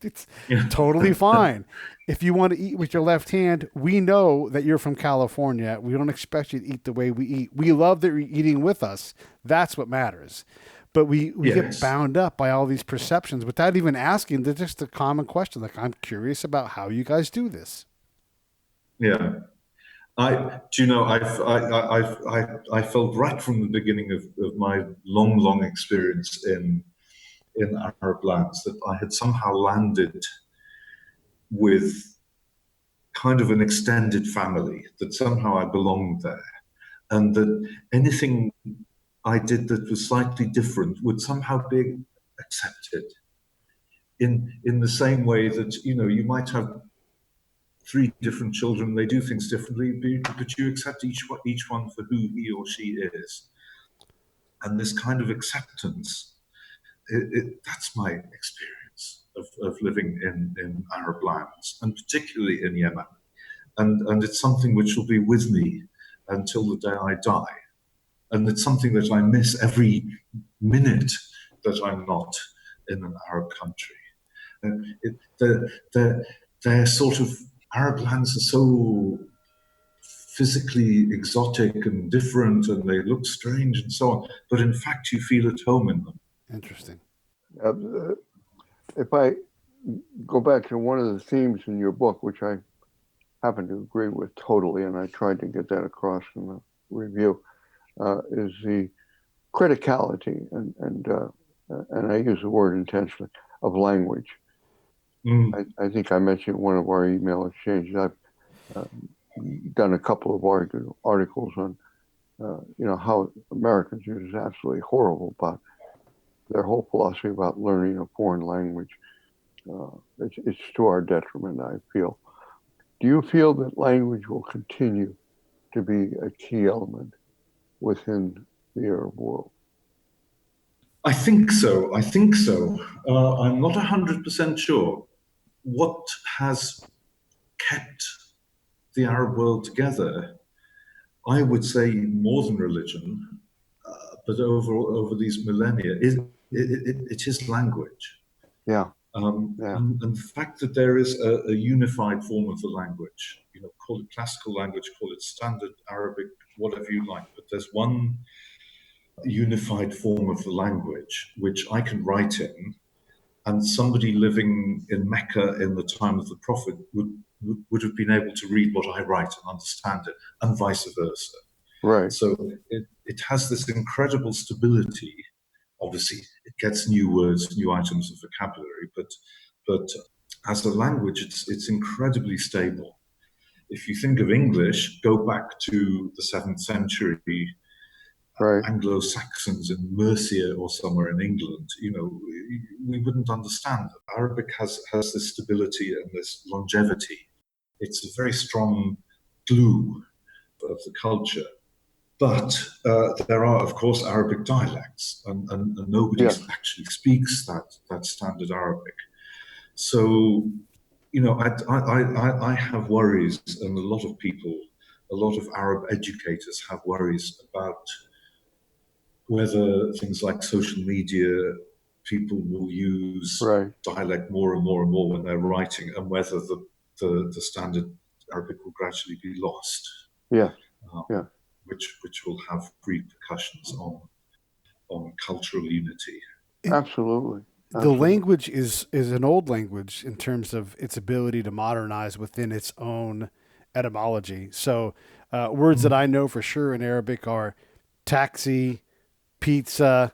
It's totally fine. If you want to eat with your left hand, we know that you're from California. We don't expect you to eat the way we eat. We love that you're eating with us. That's what matters. But we get bound up by all these perceptions without even asking. They're just a common question. Like, I'm curious about how you guys do this. Yeah. I felt right from the beginning of my long experience in Arab lands that I had somehow landed with kind of an extended family, that somehow I belonged there, and that anything I did that was slightly different would somehow be accepted in the same way that, you might have 3 different children, they do things differently, but you accept each one for who he or she is. And this kind of acceptance, that's my experience of living in Arab lands, and particularly in Yemen. And it's something which will be with me until the day I die. And it's something that I miss every minute that I'm not in an Arab country. They're sort of, Arab lands are so physically exotic and different, and they look strange and so on. But in fact, you feel at home in them. Interesting. If I go back to one of the themes in your book, which I happen to agree with totally, and I tried to get that across in the review, is the criticality, and I use the word intentionally, of language. I think I mentioned one of our email exchanges. I've done a couple of articles on, how Americans are just absolutely horrible about their whole philosophy about learning a foreign language. It's to our detriment, I feel. Do you feel that language will continue to be a key element within the Arab world? I think so. I'm not 100% sure. What has kept the Arab world together, I would say more than religion, but over these millennia, it is language. Yeah. And the fact that there is a unified form of the language, call it classical language, call it standard Arabic, whatever you like, but there's one unified form of the language which I can write in, and somebody living in Mecca in the time of the Prophet would have been able to read what I write and understand it, and vice versa. Right. So it has this incredible stability. Obviously, it gets new words, new items of vocabulary, but as a language, it's incredibly stable. If you think of English, go back to the 7th century, Right. Anglo-Saxons in Mercia or somewhere in England, we wouldn't understand. Arabic has this stability and this longevity. It's a very strong glue of the culture. But there are, of course, Arabic dialects, and nobody actually speaks that standard Arabic. So, I have worries, and a lot of Arab educators have worries about whether things like social media, people will use dialect more and more and more when they're writing, and whether the standard Arabic will gradually be lost. Which will have repercussions on cultural unity. Absolutely. The language is an old language in terms of its ability to modernize within its own etymology. So words that I know for sure in Arabic are taxi, pizza,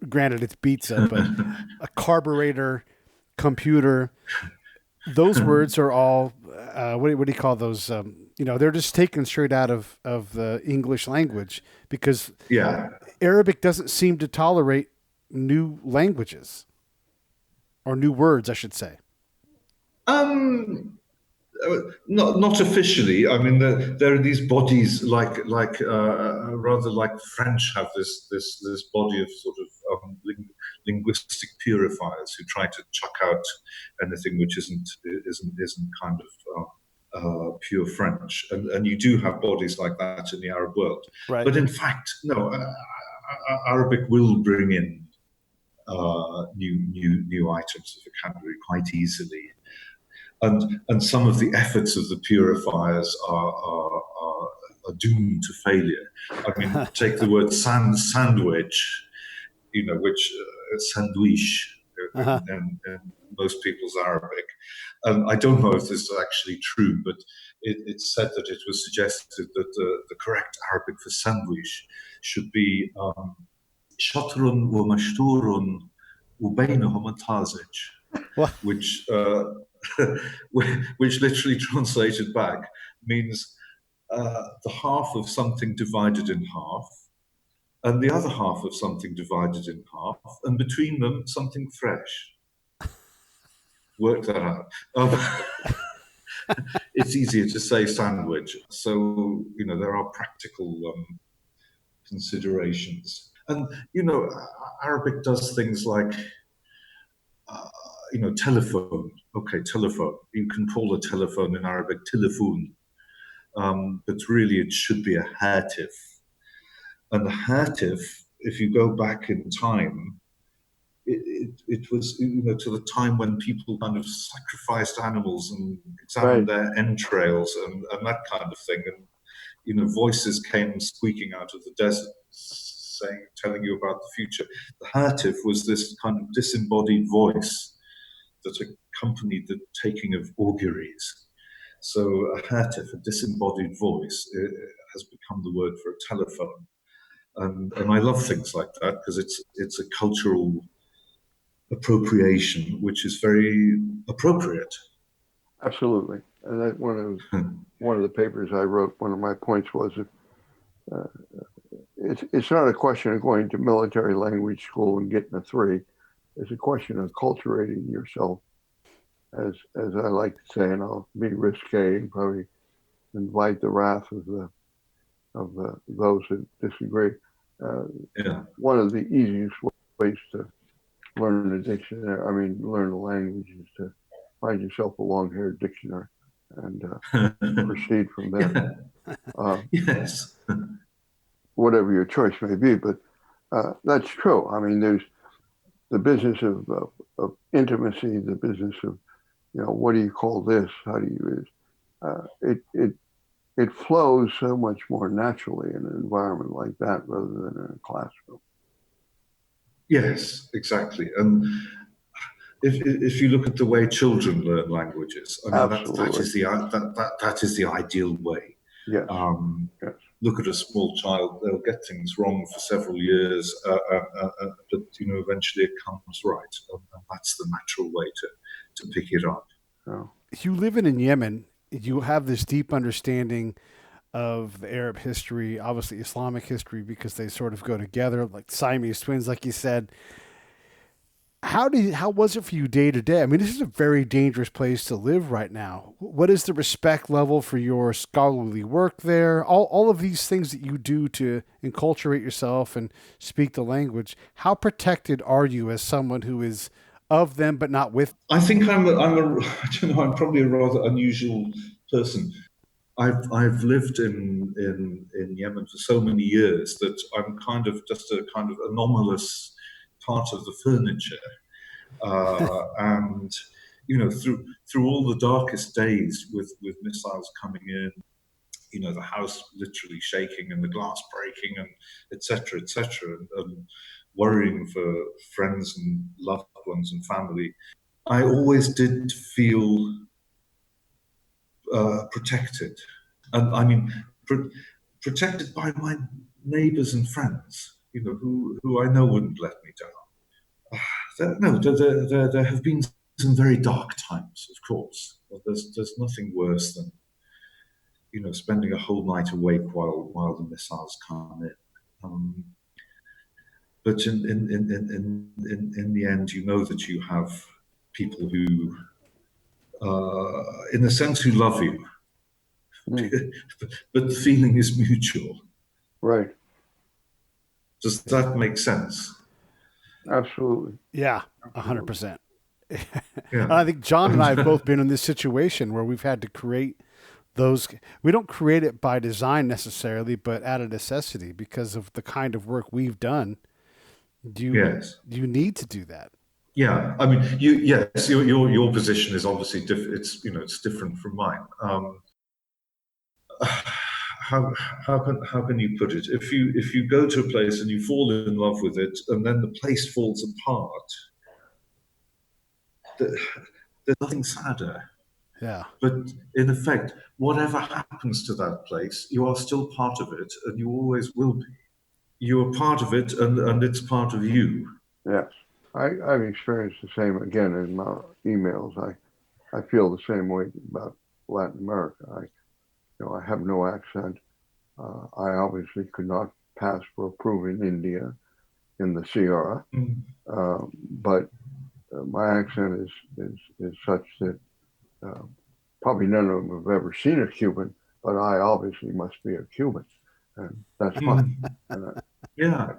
granted it's pizza, but a carburetor, computer. Those words are all, what do you call those? They're just taken straight out of the English language, because Arabic doesn't seem to tolerate new languages, or new words, I should say. Not officially. I mean, there are these bodies rather like French have this body of sort of linguistic purifiers who try to chuck out anything which isn't kind of pure French, and you do have bodies like that in the Arab world. Right. But in fact, no, Arabic will bring in new items of vocabulary quite easily. And some of the efforts of the purifiers are doomed to failure. I mean, take the word sandwich, which sandwich in most people's Arabic. I don't know if this is actually true, but it's said that it was suggested that the correct Arabic for sandwich should be shatrun wa mashturun wa bainahum tazij, which literally translated back means the half of something divided in half, and the other half of something divided in half, and between them something fresh. Work that out. It's easier to say sandwich, so there are practical considerations, and Arabic does things like telephone. Okay, telephone. You can call a telephone in Arabic telephone, but really it should be a hatif. And the hatif, if you go back in time, it was to the time when people kind of sacrificed animals and examined their entrails and that kind of thing, and voices came squeaking out of the desert, telling you about the future. The hatif was this kind of disembodied voice that accompanied the taking of auguries. So a hatif, a disembodied voice, has become the word for a telephone. And I love things like that because it's a cultural appropriation, which is very appropriate. Absolutely. And that one of the papers I wrote, one of my points was it's not a question of going to military language school and getting a 3. It's a question of acculturating yourself, as I like to say, and I'll be risque and probably invite the wrath of those who disagree. One of the easiest ways to learn a dictionary, learn a language, is to find yourself a long-haired dictionary. and proceed from there. Yes. Whatever your choice may be, but that's true. I mean, there's the business of intimacy, the business of, what do you call this? How do you it flows so much more naturally in an environment like that rather than in a classroom. Yes, exactly. And if you look at the way children learn languages, I mean, that is the ideal way. Yes. Yes. Look at a small child; they'll get things wrong for several years, but eventually it comes right, and that's the natural way to pick it up. Oh. You live in Yemen. You have this deep understanding of the Arab history, obviously Islamic history, because they sort of go together, like Siamese twins, like you said. How was it for you day to day? I mean, this is a very dangerous place to live right now. What is the respect level for your scholarly work there? All of these things that you do to enculturate yourself and speak the language. How protected are you as someone who is of them but not with? I think I don't know, I'm probably a rather unusual person. I've lived in Yemen for so many years that I'm kind of just a kind of anomalous part of the furniture, and through all the darkest days with missiles coming in, the house literally shaking and the glass breaking and etc. and worrying for friends and loved ones and family, I always did feel protected, and I mean protected by my neighbours and friends, who I know wouldn't let me down. There have been some very dark times, of course. But there's nothing worse than spending a whole night awake while the missiles come in. But in the end, you know that you have people who, in a sense, who love you. But the feeling is mutual. Right. Does that make sense? Absolutely. Yeah, 100%. Yeah. I think John and I have both been in this situation where we've had to create those. We don't create it by design necessarily, but out of necessity because of the kind of work we've done. You need to do that. Yeah, I mean, your position is obviously it's different from mine. How can you put it? If you go to a place and you fall in love with it, and then the place falls apart, there's nothing sadder. Yeah. But in effect, whatever happens to that place, you are still part of it, and you always will be. You are part of it, and it's part of you. Yes, I've experienced the same again in my emails. I feel the same way about Latin America. I have no accent. I obviously could not pass for approving India in the Sierra, but my accent is such that probably none of them have ever seen a Cuban, but I obviously must be a Cuban, and that's fine. Yeah.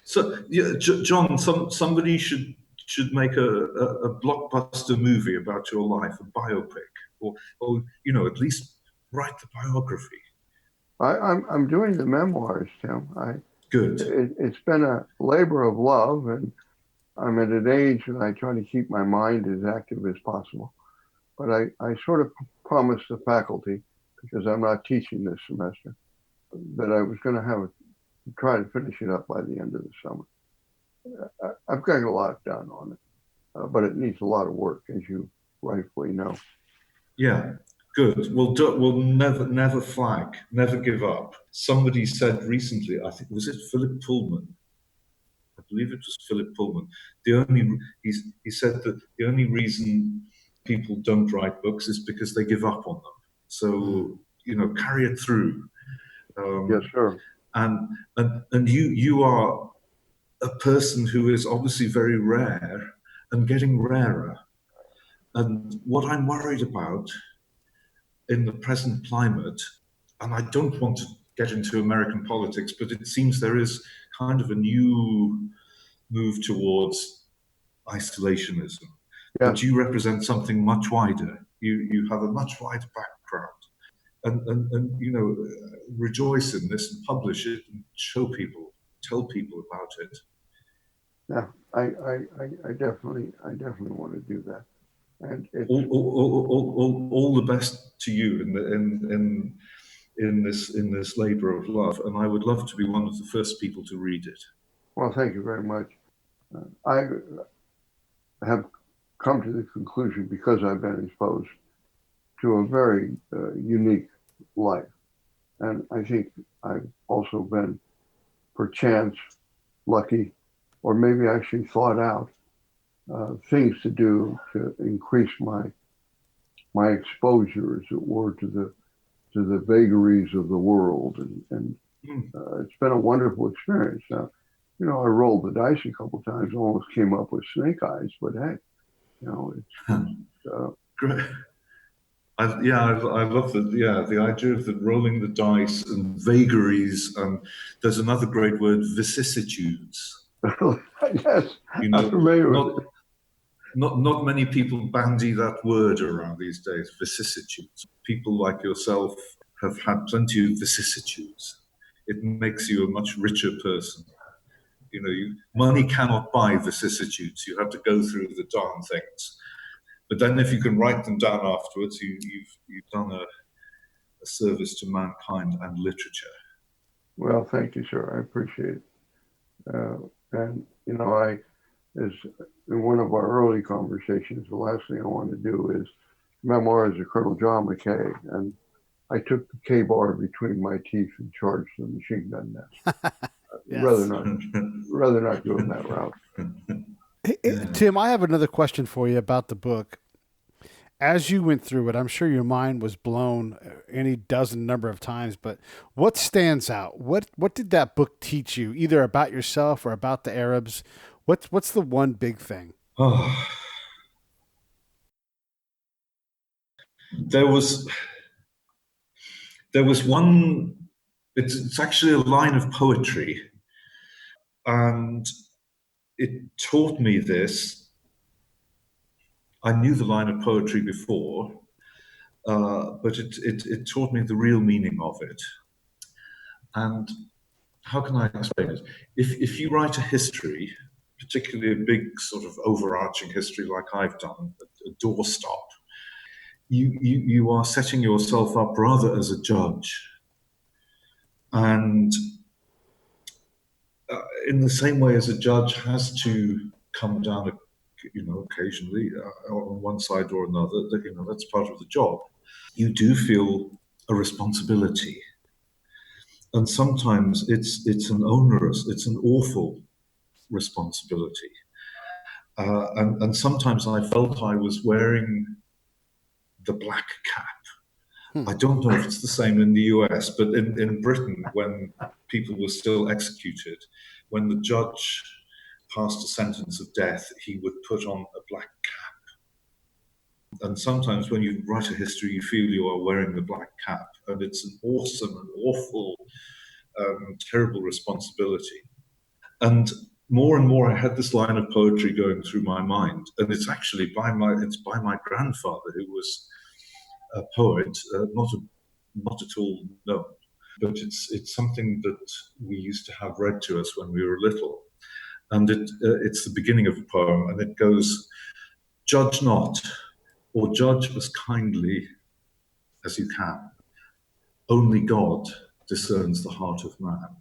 So, John, somebody should make a blockbuster movie about your life, a biopic, or at least write the biography. I'm doing the memoirs, Tim. Good. It's been a labor of love, and I'm at an age when I try to keep my mind as active as possible. But I sort of promised the faculty, because I'm not teaching this semester, that I was going to try to finish it up by the end of the summer. I've got a lot done on it, but it needs a lot of work, as you rightfully know. Yeah, good. We'll never flag, never give up. Somebody said recently, I think, was it Philip Pullman? I believe it was Philip Pullman. He said that the only reason people don't write books is because they give up on them. So carry it through. Yes, sir. And you are a person who is obviously very rare and getting rarer. And what I'm worried about in the present climate, and I don't want to get into American politics, but it seems there is kind of a new move towards isolationism. Yeah. But you represent something much wider. you have a much wider background, and rejoice in this and publish it and show people, tell people about it. Yeah, I definitely want to do that. And it's, all the best to you in this labor of love, and I would love to be one of the first people to read it. well, thank you very much. I have come to the conclusion, because I've been exposed to a very unique life, and I think I've also been, perchance, lucky, or maybe actually thought out things to do to increase my exposure, as it were, to the vagaries of the world, and it's been a wonderful experience. Now, I rolled the dice a couple of times, almost came up with snake eyes, but hey, it's Great. I love that. Yeah, the idea of the rolling the dice and vagaries, and there's another great word, vicissitudes. yes, I'm familiar with it. Not many people bandy that word around these days, vicissitudes. People like yourself have had plenty of vicissitudes. It makes you a much richer person. Money cannot buy vicissitudes. You have to go through the darn things. But then if you can write them down afterwards, you've done a service to mankind and literature. Well, thank you, sir. I appreciate it. And, as in one of our early conversations, the last thing I want to do is memoirs of Colonel John McKay. And I took the K-bar between my teeth and charged the machine gun nest. Yes. rather not go that route. Hey, Tim, I have another question for you about the book. As you went through it, I'm sure your mind was blown any dozen number of times, but what stands out? What did that book teach you, either about yourself or about the Arabs? What's the one big thing? Oh. There was one, it's actually a line of poetry, and it taught me this. I knew the line of poetry before, but it taught me the real meaning of it. And how can I explain it? If you write a history, particularly a big sort of overarching history like I've done, a doorstop, you are setting yourself up rather as a judge. And in the same way as a judge has to come down, occasionally on one side or another, that's part of the job. You do feel a responsibility. And sometimes it's an onerous, it's an awful responsibility. And sometimes I felt I was wearing the black cap. I don't know if it's the same in the US, but in Britain, when people were still executed, when the judge passed a sentence of death, he would put on a black cap. And sometimes when you write a history, you feel you are wearing the black cap, and it's an awesome and awful, terrible responsibility. And more, I had this line of poetry going through my mind, and it's actually by my grandfather, who was a poet, not at all known, but it's something that we used to have read to us when we were little, and it's the beginning of a poem, and it goes, "Judge not, or judge as kindly as you can. Only God discerns the heart of man.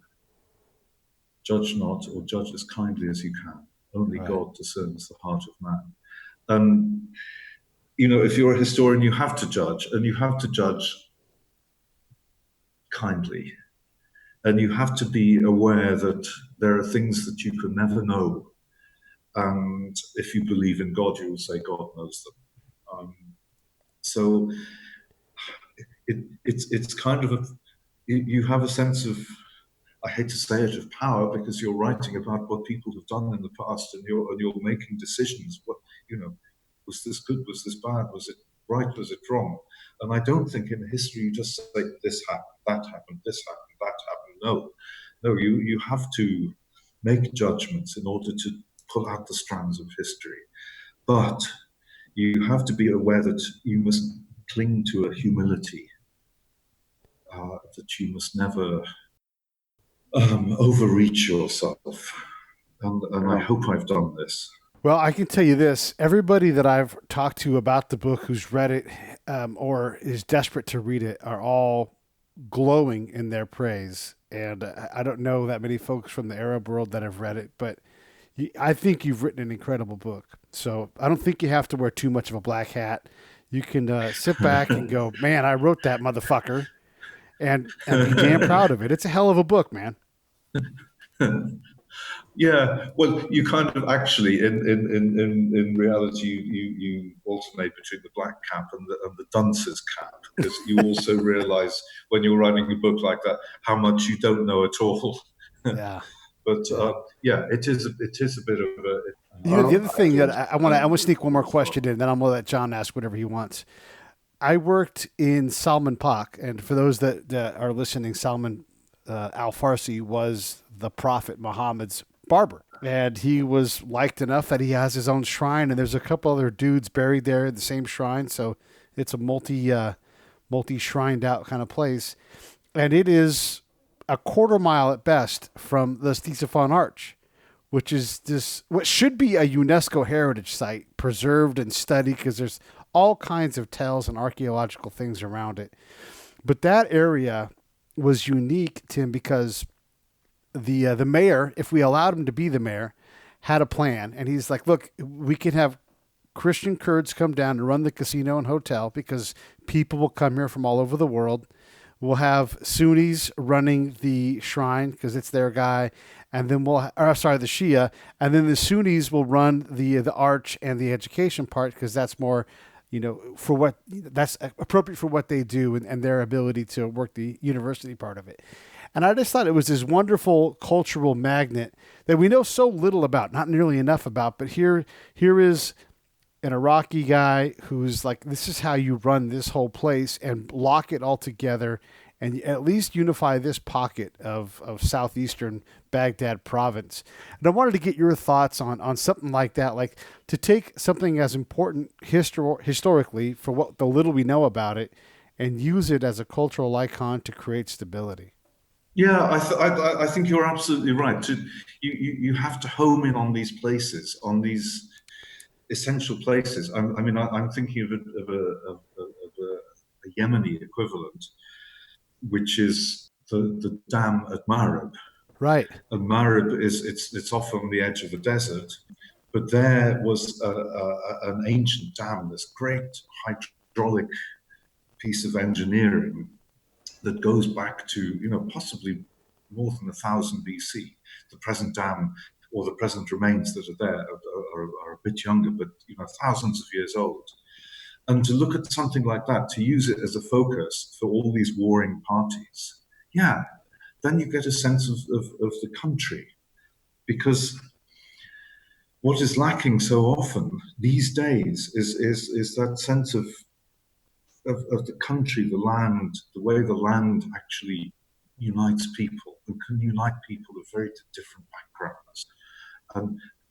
Judge not, or judge as kindly as you can. Only God discerns the heart of man." If you're a historian, you have to judge, and you have to judge kindly. And you have to be aware that there are things that you can never know. And if you believe in God, you will say God knows them. So it's kind of you have a sense of, I hate to say it, of power, because you're writing about what people have done in the past, and you're making decisions. Was this good? Was this bad? Was it right? Was it wrong? And I don't think in history you just say this happened, that happened, this happened, that happened. No, you have to make judgments in order to pull out the strands of history. But you have to be aware that you must cling to a humility, that you must never overreach yourself. And I hope I've done this. Well, I can tell you this. Everybody that I've talked to about the book who's read it or is desperate to read it are all glowing in their praise. And I don't know that many folks from the Arab world that have read it, but I think you've written an incredible book. So I don't think you have to wear too much of a black hat. You can sit back and go, man, I wrote that motherfucker, and be damn proud of it. It's a hell of a book, man. Yeah, well, you kind of actually, in reality, you alternate between the black cap and the dunce's cap, because you also realize when you're writing a book like that how much you don't know at all. Yeah. But yeah, it is a bit of a. The other thing that I want to sneak one more question in, then I'm going to let John ask whatever he wants. I worked in Salman Pak, and for those that are listening, Salman al-Farsi was the Prophet Muhammad's barber, and he was liked enough that he has his own shrine, and there's a couple other dudes buried there in the same shrine, so it's a multi-shrined out kind of place, and it is a quarter mile at best from the Ctesiphon Arch, which is what should be a UNESCO heritage site, preserved and studied, because there's all kinds of tales and archaeological things around it. But that area was unique, Tim, because the mayor, if we allowed him to be the mayor, had a plan. And he's like, look, we can have Christian Kurds come down and run the casino and hotel because people will come here from all over the world. We'll have Sunnis running the shrine because it's their guy. And then the Shia. And then the Sunnis will run the arch and the education part because that's more, that's appropriate for what they do and their ability to work the university part of it. And I just thought it was this wonderful cultural magnet that we know so little about, not nearly enough about. But here is an Iraqi guy who's like, this is how you run this whole place and lock it all together and at least unify this pocket of southeastern Baghdad province. And I wanted to get your thoughts on something like that, like to take something as important historically for what the little we know about it and use it as a cultural icon to create stability. Yeah, I think you're absolutely right. You have to home in on these places, on these essential places. I'm thinking of a Yemeni equivalent, which is the dam at Marib. Right. And Marib it's off on the edge of the desert, but there was an ancient dam, this great hydraulic piece of engineering that goes back to, possibly more than 1000 BC. The present dam or the present remains that are there are a bit younger, but thousands of years old. And to look at something like that, to use it as a focus for all these warring parties, then you get a sense of the country. Because what is lacking so often these days is that sense of the country, the land, the way the land actually unites people and can unite people of very different backgrounds.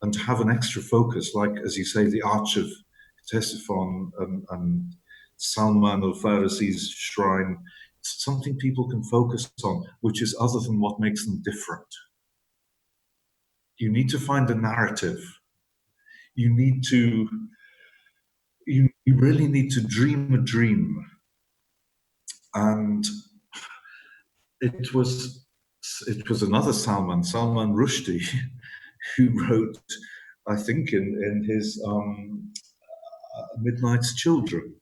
And to have an extra focus, like, as you say, the Arch of Ctesiphon and Salman al-Farisi's shrine, it's something people can focus on, which is other than what makes them different. You need to find a narrative. You really need to dream a dream. And it was another Salman Rushdie, who wrote, I think, in his Midnight's Children,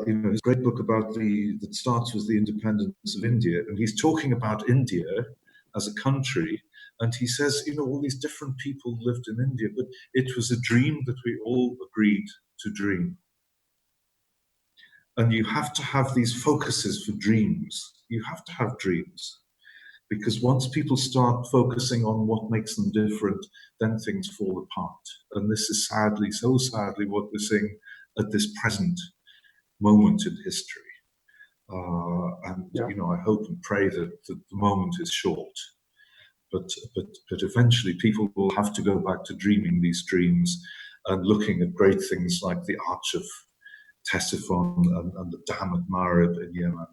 his great book that starts with the independence of India, and he's talking about India as a country, and he says, all these different people lived in India, but it was a dream that we all agreed to dream. And you have to have these focuses for dreams. You have to have dreams. Because once people start focusing on what makes them different, then things fall apart. And this is so sadly, what we're seeing at this present moment in history. I hope and pray that the moment is short. But eventually people will have to go back to dreaming these dreams and looking at great things like the Arch of Ctesiphon and the Dam at Marib in Yemen,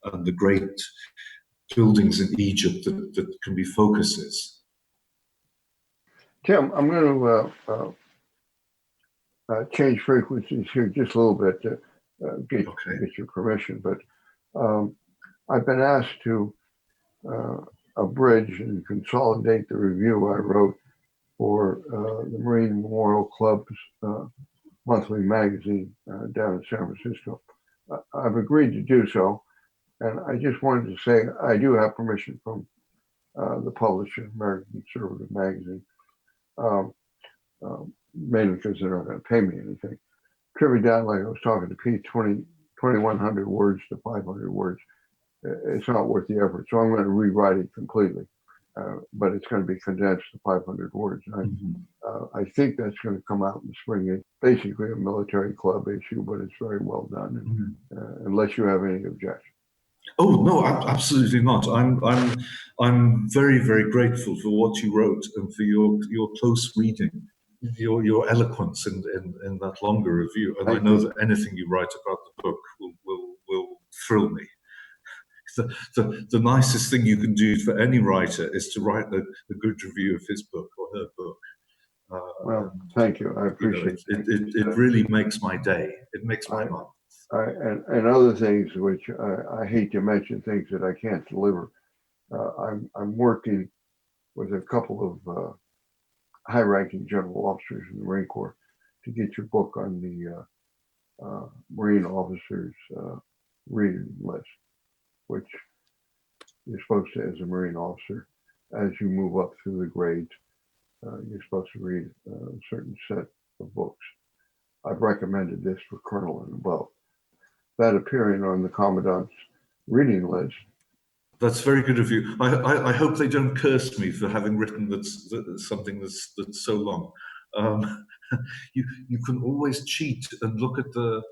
and the great buildings in Egypt that can be focuses. Tim, I'm going to change frequencies here just a little bit to get your permission, but I've been asked to abridge and consolidate the review I wrote for the Marine Memorial Club's monthly magazine down in San Francisco. I've agreed to do so, and I just wanted to say I do have permission from the publisher, American Conservative Magazine, mainly because they're not going to pay me anything. Trivia down, like I was talking to Pete, 2,100 words to 500 words. It's not worth the effort, so I'm going to rewrite it completely. But it's going to be condensed to 500 words. I think that's going to come out in the spring. It's basically a military club issue, but it's very well done, unless you have any objection. Oh no, absolutely not. I'm very, very grateful for what you wrote and for your close reading, your eloquence in that longer review. And I know that anything you write about the book will thrill me. The nicest thing you can do for any writer is to write a good review of his book or her book. Well, thank you. I appreciate it. It really makes my day. It makes my month. And other things which I hate to mention, things that I can't deliver. I'm working with a couple of high-ranking general officers in the Marine Corps to get your book on the Marine officers reading list, which you're supposed to, as a Marine officer, as you move up through the grades, you're supposed to read a certain set of books. I've recommended this for colonel and above. That appearing on the commandant's reading list. That's very good of you. I hope they don't curse me for having written something that's so long. You can always cheat and look at the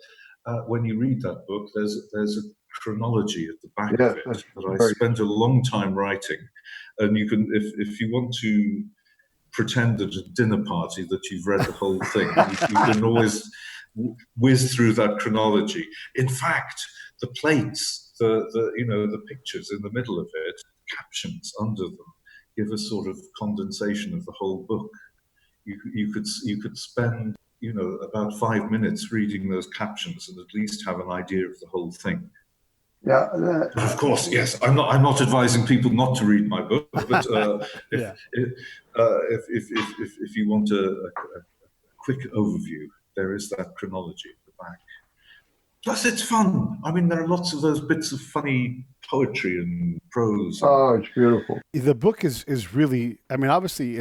when you read that book. There's a chronology at the back of it that I spent a long time writing, and you can if you want to pretend at a dinner party that you've read the whole thing, you can always whiz through that chronology. In fact, the plates, the pictures in the middle of it, captions under them, give a sort of condensation of the whole book. You could spend about 5 minutes reading those captions and at least have an idea of the whole thing. Yeah, of course, yes. I'm not advising people not to read my book, but if you want a quick overview, there is that chronology at the back. Plus, it's fun. I mean, there are lots of those bits of funny poetry and prose. Oh, it's beautiful. The book is really, I mean, obviously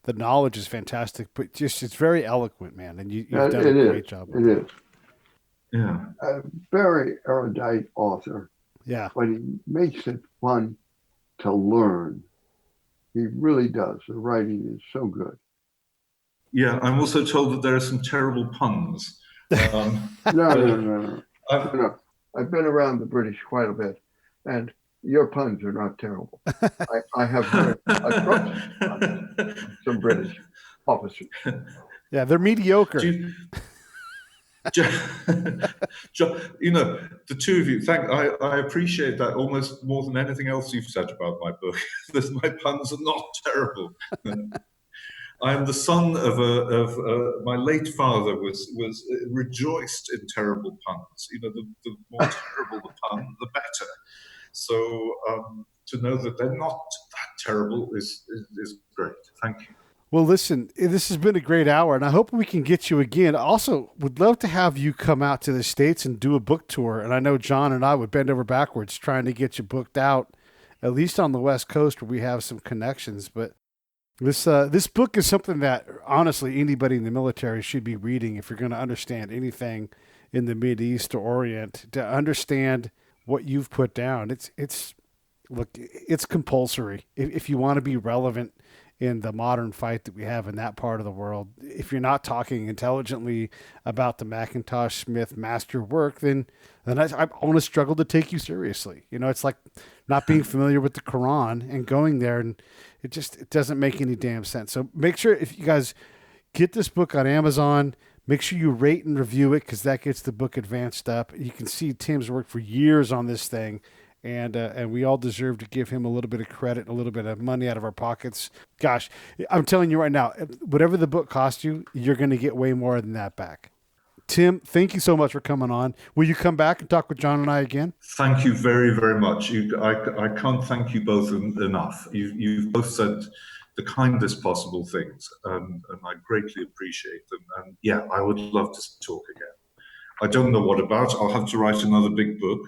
the knowledge is fantastic, but just it's very eloquent, man. And you've done a great job. It is. Yeah. A very erudite author. Yeah. But he makes it fun to learn. He really does. The writing is so good. Yeah, I'm also told that there are some terrible puns. No. I've been around the British quite a bit, and your puns are not terrible. I have approached some British officers. Yeah, they're mediocre. The two of you, I appreciate that almost more than anything else you've said about my book. My puns are not terrible. I am the son of my late father was rejoiced in terrible puns. The more terrible the pun, the better. So to know that they're not that terrible is great. Thank you. Well, listen, this has been a great hour, and I hope we can get you again. Also, would love to have you come out to the States and do a book tour. And I know John and I would bend over backwards trying to get you booked out, at least on the West Coast where we have some connections. But this book is something that, honestly, anybody in the military should be reading if you're going to understand anything in the Mideast or Orient, to understand what you've put down. It's compulsory if you want to be relevant in the modern fight that we have in that part of the world. If you're not talking intelligently about the Mackintosh-Smith master work, then I'm going to struggle to take you seriously. It's like not being familiar with the Quran and going there, and it doesn't make any damn sense. So make sure, if you guys, get this book on Amazon. Make sure you rate and review it because that gets the book advanced up. You can see Tim's worked for years on this thing, and we all deserve to give him a little bit of credit, a little bit of money out of our pockets. Gosh, I'm telling you right now, whatever the book cost you, you're going to get way more than that back. Tim, thank you so much for coming on. Will you come back and talk with John and I again? Thank you very, very much. I can't thank you both enough. You've both said the kindest possible things, and I greatly appreciate them. And yeah, I would love to talk again. I don't know what about. I'll have to write another big book.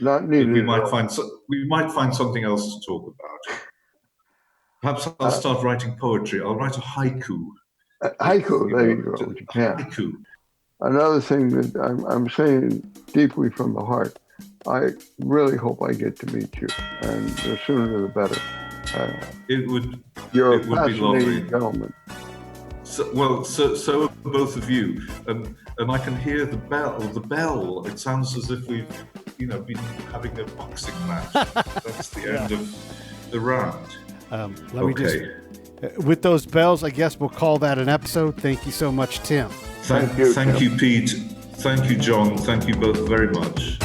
Not needed. We might find something else to talk about. Perhaps I'll start writing poetry. I'll write a haiku. Haiku, there you go. Yeah. Haiku. Another thing that I'm saying deeply from the heart, I really hope I get to meet you, and the sooner the better. You're a fascinating gentleman. So are both of you, and I can hear the bell. It sounds as if we've, been having a boxing match. That's the end of the round. With those bells, I guess we'll call that an episode. Thank you so much, Tim. Thank you, Pete. Thank you, John. Thank you both very much.